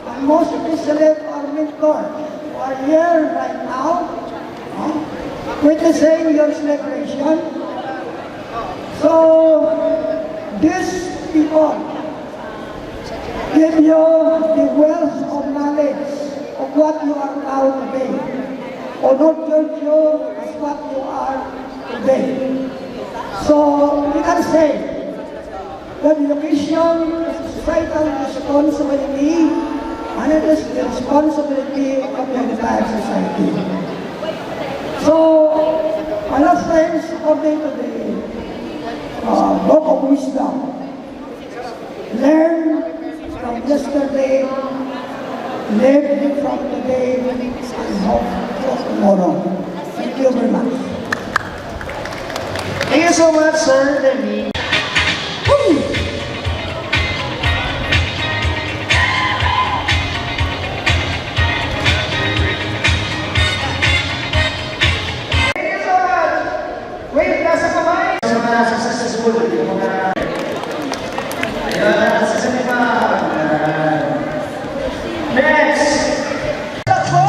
and most especially to our mentor, who are here right now, witnessing your celebration. So, these people give you the wealth of knowledge of what you are now today, or nurtured you as what you are today. So, we can say that education is a societal responsibility, and it is the responsibility of the entire society. So, my last times according to the Book of Wisdom, learn from yesterday, live from today, and hope for tomorrow. Thank you very much. Thank you so much, Sir Lenny. Wait, nasa kamay! Sa mga successful, yung mga... Ayan, sa cinema. Next! Takbo!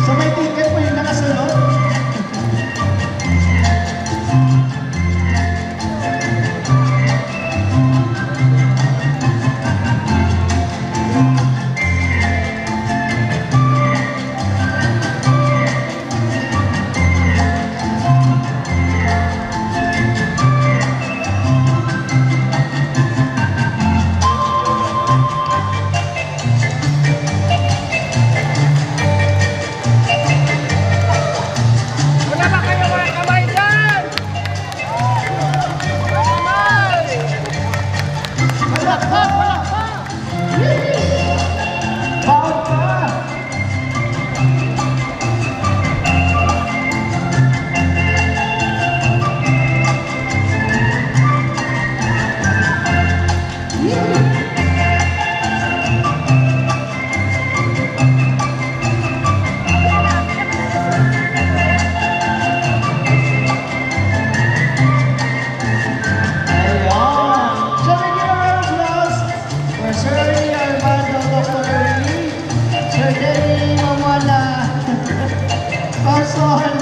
So may ticket mo yung nakasunod? Wala ba kayo mga kamay dyan? Kamay! Wala pa! Wala pa! Bawal pa! So we give a round of applause for Sir Armando Doctorelli, Sir Denny Mamala, Carson,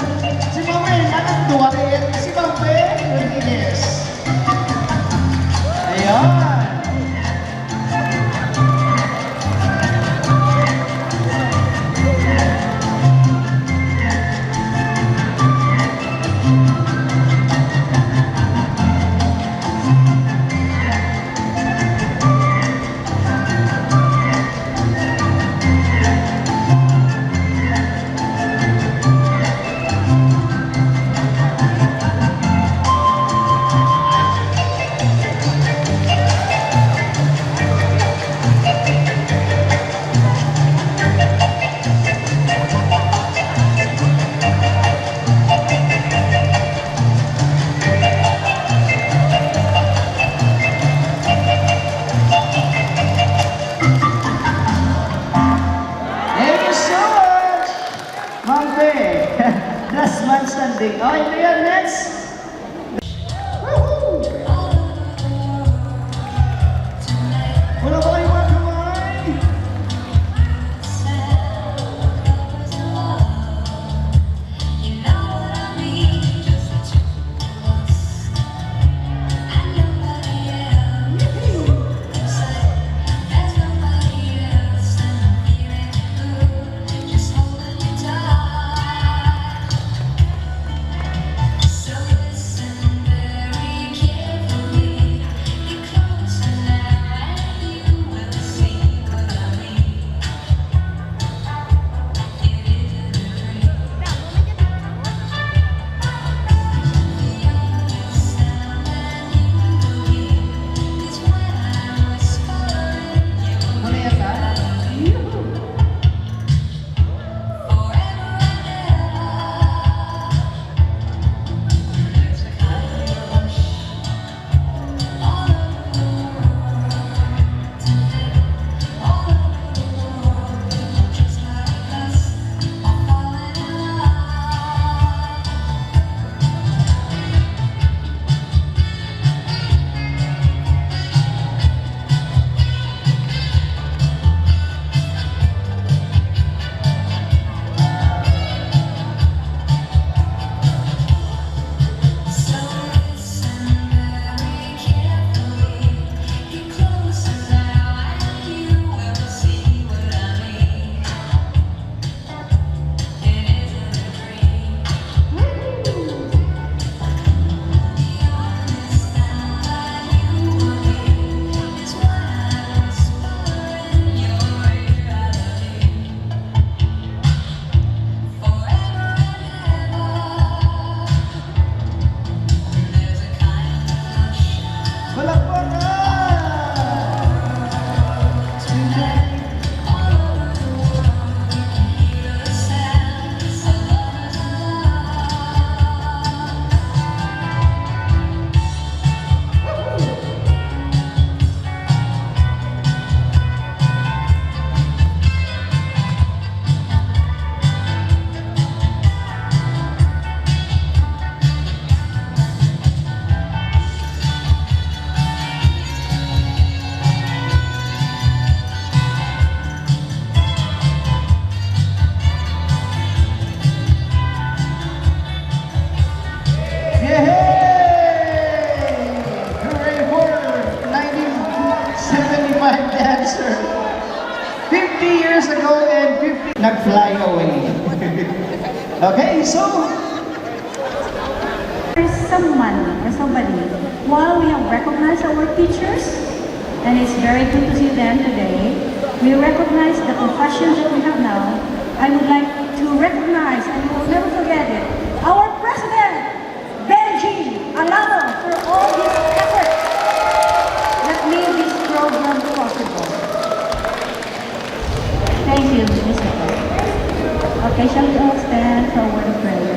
si Mamel, anong duwarin? Si Mamel Rodriguez. Ayan. Sunday. Last month Sunday. Okay, ito yan, next. Woohoo! Wala ba kayong mga kamay? Nag-fly away. Okay, so There's someone or somebody, while we have recognized our teachers, and it's very good to see them today, we recognize the professions that we have now. I would like to recognize, and we will never forget it, our President, Benji Alamo, for all his efforts that made this program possible. Thank you, Mr. Okay, shall we all stand for a word of prayer?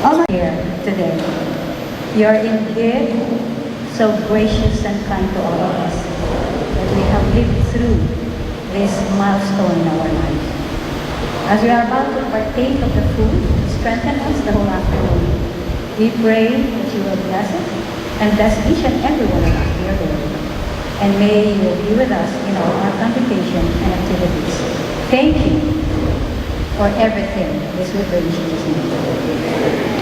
All here today, you are indeed so gracious and kind to all of us that we have lived through this milestone in our life. As we are about to partake of the food, strengthen us the whole afternoon. We pray that you will bless it and bless each and every one of us, dear Lord. And may you be with us in all our convocation and activities. Thank you for everything this we pray in Jesus' name.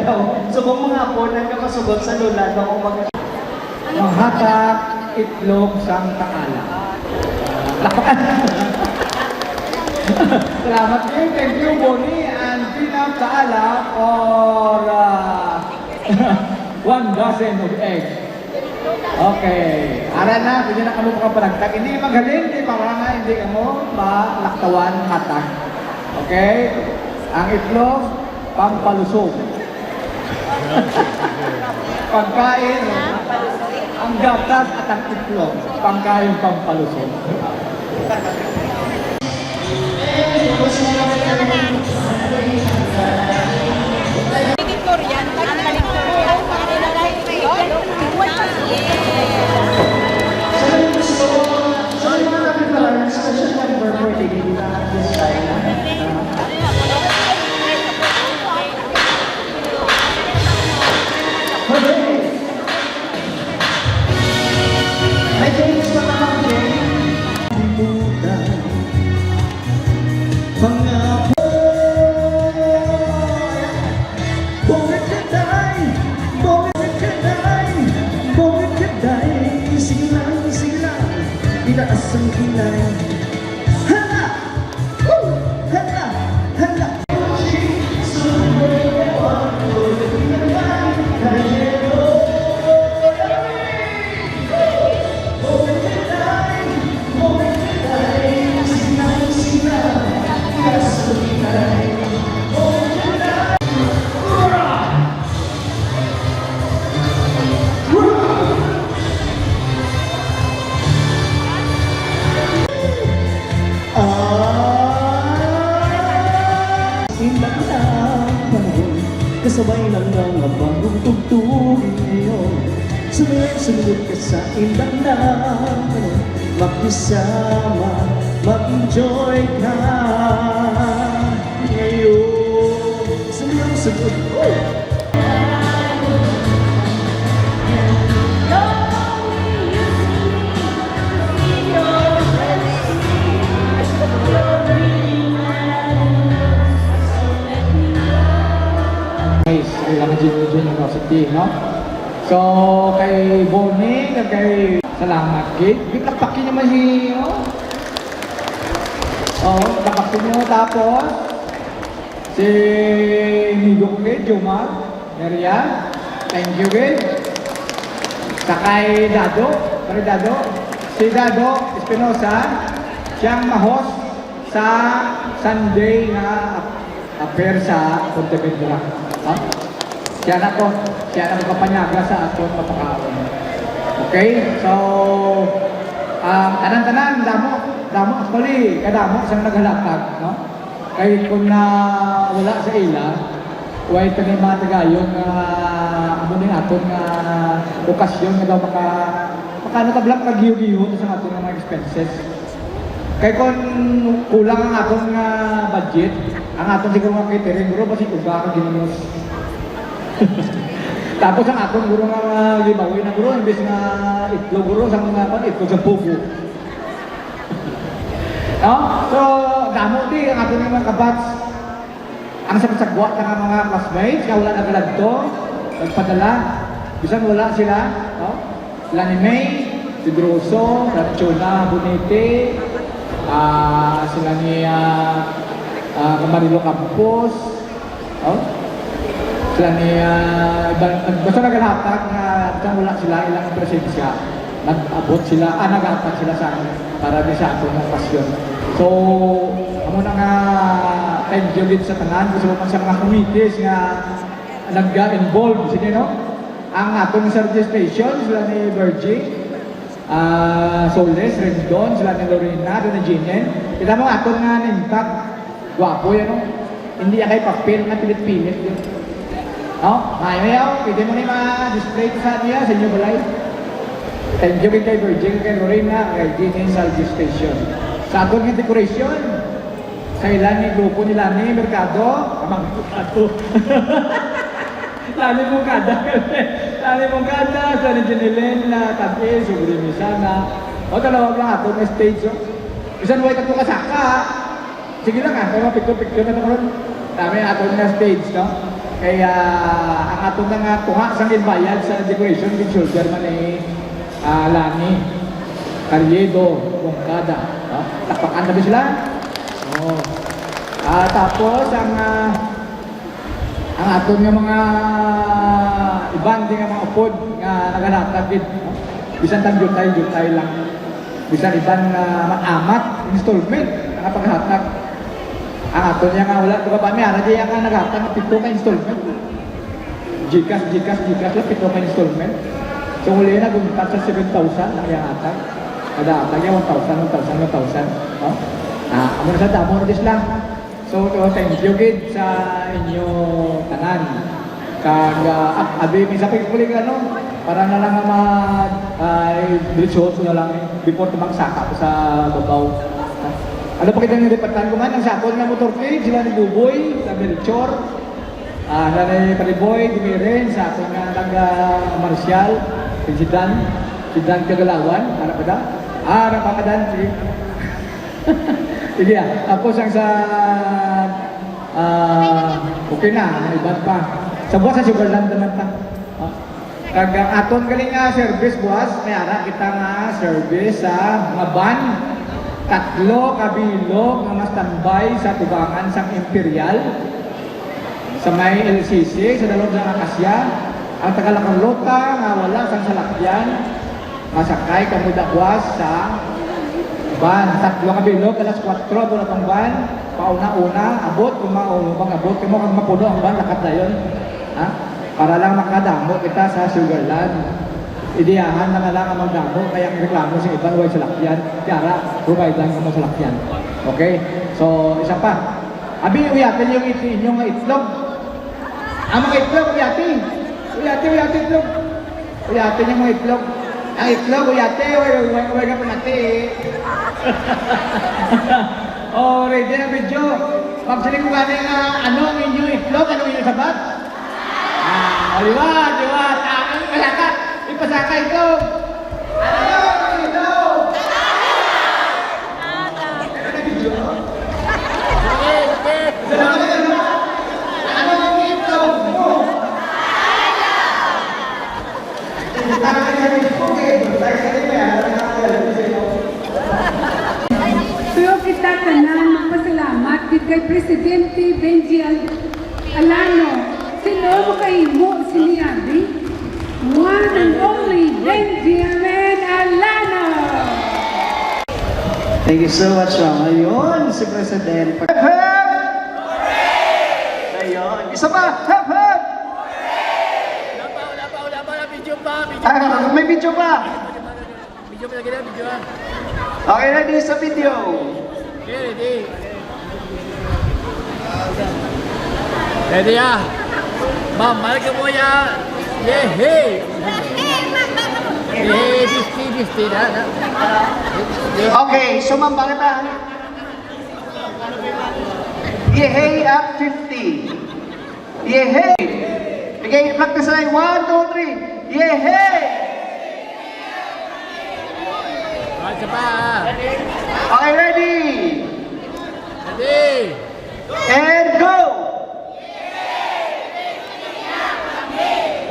daw. So kung mga po nagkakasugot sa lula, no, kung mag- Manghatak itlog sang taala. Lapakan. Salamat kayo. Thank you, Bonnie and Pinang Taala for 1 dozen of eggs. Okay. Ara na, hindi na kami makapanagtag. Hindi magaling, hindi parang hindi ka mo malaktawan matag. Okay? Ang itlog, pampalusog. Pagkain, ang gatas at ang itlog, pagkain pampalusog. Victorian, pag-balik ko. So yung mga kapitalan, special member for the game at this time. I think it's mga itaas ang kilay. Hala! Woo! Hala! Hala! Kasabay lang ng bagong tugtugin ngayon. Sumunod ka sa indang na makisama, mag-enjoy ka ngayon. Sumunod, Ilang University, no? So, kay Bonnie, kay salamat, Kate. Biplakpakin naman si, plakpakin nyo. Tapos, si Nido ko, Kate, Jomar, Maria, thank you, Kate. Sakay Dado, si Dado Espinosa, siyang ma-host sa Sunday na affair sa Pontevedra. Siya na magpapanyaga sa aton mapakaon. Okay? So, tanan-tanan, damo actually, kadamo isang naghalakag, no? Kaya kung wala sa ila, huwag ito na mga tagayon na aton na okasyon na daw makatablang kag-giyo-giyo sa aton mga expenses. Kaya kung kulang ang aton budget, ang aton siguro mga catering, guro pa si Uga kag ginamos. Tapos ang aton guro nga limawin na guro, imbes nga itlog guro sa mga itlog sa pugo. No? So, damo di ang aton mga kabats. Ang sagsagwa ng mga classmates, kaya wala na galag to, nagpadala, bisan wala sila, no? Sila ni May, si Grosso, Ratchona, Bonete, sila ni Camarilo Campos, no? Sila ni, basta naghahatag na wala sila ilang presensya, nag-abot sila, naghahatag sila sa akin para di sa ato ng pasyon. So, amo na nga thank you ulit sa tanan, gusto mo sa mga committees nga nag-involve, sige no? Ang atong service station, sila ni Virgie, Soles, Rendon, sila ni Lorena, sila ni Jinien. Kita mo atong nga nintag, gwapo yan no? Hindi yan kay papel nga pilit-pilit yun. No? Mayaw, pwede mo na ma-display ko sa niya, sa inyo balay. Thank you kay Virgie, kay Lorena, kay Jinien sa service station. Sa atong nga decoration, sa ilan ni grupo nila ni Mercado, amang Mercado. Lali mong ganda, sa ni Janilene na tabi, siguro ni Sana. O talawag lang ato na stage, Bisan huwag ito kasaka. Sige lang pero picture na ito. Dami ato na stage, no? Kaya ang atong nga tunga sa bayad sa decoration with shoulder man ni Lani Carriedo Bongkada. Takpakan na ba sila? Oh. Tapos ang aton nga mga ibang di nga mga upod nga nagalatag din. Bisan tang jutay lang. Bisan ibang mag-amat installment nga paghatag. Ang aton nga wala ko pa mi ana di nga naghatag pito ka installment. Gcash lang pito ka installment. So uli na gumpat sa 7,000 ang yang atag. Kada atag ya 1,000. No? Amo na sa damo na lang. So, thank you gid sa inyo tanan. Kag abi mi sa pagkulig para na lang ma-result na lang before tumagsaka sa babaw. Ano pa kita nilipatan ko man ang sakon nga motor cage sila ni Buboy, sa Melchor. Na ni Pariboy, Dimiren, sa akong nga taga Marcial, si Dan Kagalawan, para pa da? Napakadan, sige. Sige tapos ang sa okay na, iban pa. Sa buwas sa Sugarland naman ta. Kag aton galing nga service buwas, may ara kita nga service sa mga van. 3 kabilog nga mas tambay sa tubangan sang Imperial. Sa may LCC, sa dalawang sa Akasya. Ang Tagalakaluta nga wala sang salakyan. Masakay kamuda buwas sa van, 3 kabilog, alas 4, doon na pang van, pauna-una, abot, kumabot, kung kang mapuno ang van, lakat na yun. Para lang makadamo kita sa Sugarland. Ideahan na nga lang ang magdamo, kaya ang reklamo sa iba, huwag salakyan. Kaya, provide lang yung salakyan. Okay? So, isa pa. Abi, uyatin yung inyong itlog. Ang mga itlog, uyatin. Uyatin itlog. Uyatin yung mga itlog. Ang itlog, uyate, huwag ka pamati. Ready na video. Pagsaling ko gani nga, ano ang inyong itlog? Ano inyong sabat? Liwat. Ipasaka itlog. Ano ang itlog? Ano ang itlog mo? Pero kita tanan magpasalamat kay Presidente Benji Alano. Sino mo kahimo si Abi? One and only Benjamin Alano. Thank you so much, ma'am. Ayun, si President. Hep, hep! Ayun. Isa pa! Hep, hep! Wala pa, video pa. May video pa! Video pa lagi na, video. Okay, ready sa video. Okay, ready. Ready Ma'am, balik mo ya. Yehey! Yehey, 50 na. Okay, so ma'am, bakit Yehey at 50. Yehey! Okay, practice na 1, 2, 3. Yehey! Isa pa. Okay, ready? Ready. And go!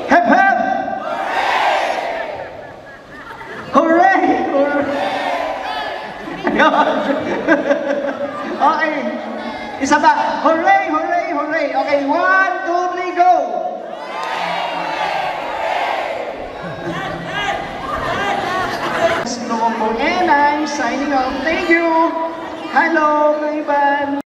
Hep, hep! Hooray! Okay. Isa pa. Hooray! Okay, 1, 2, 3, go! And I'm signing off. Thank you! Hello, kaiban!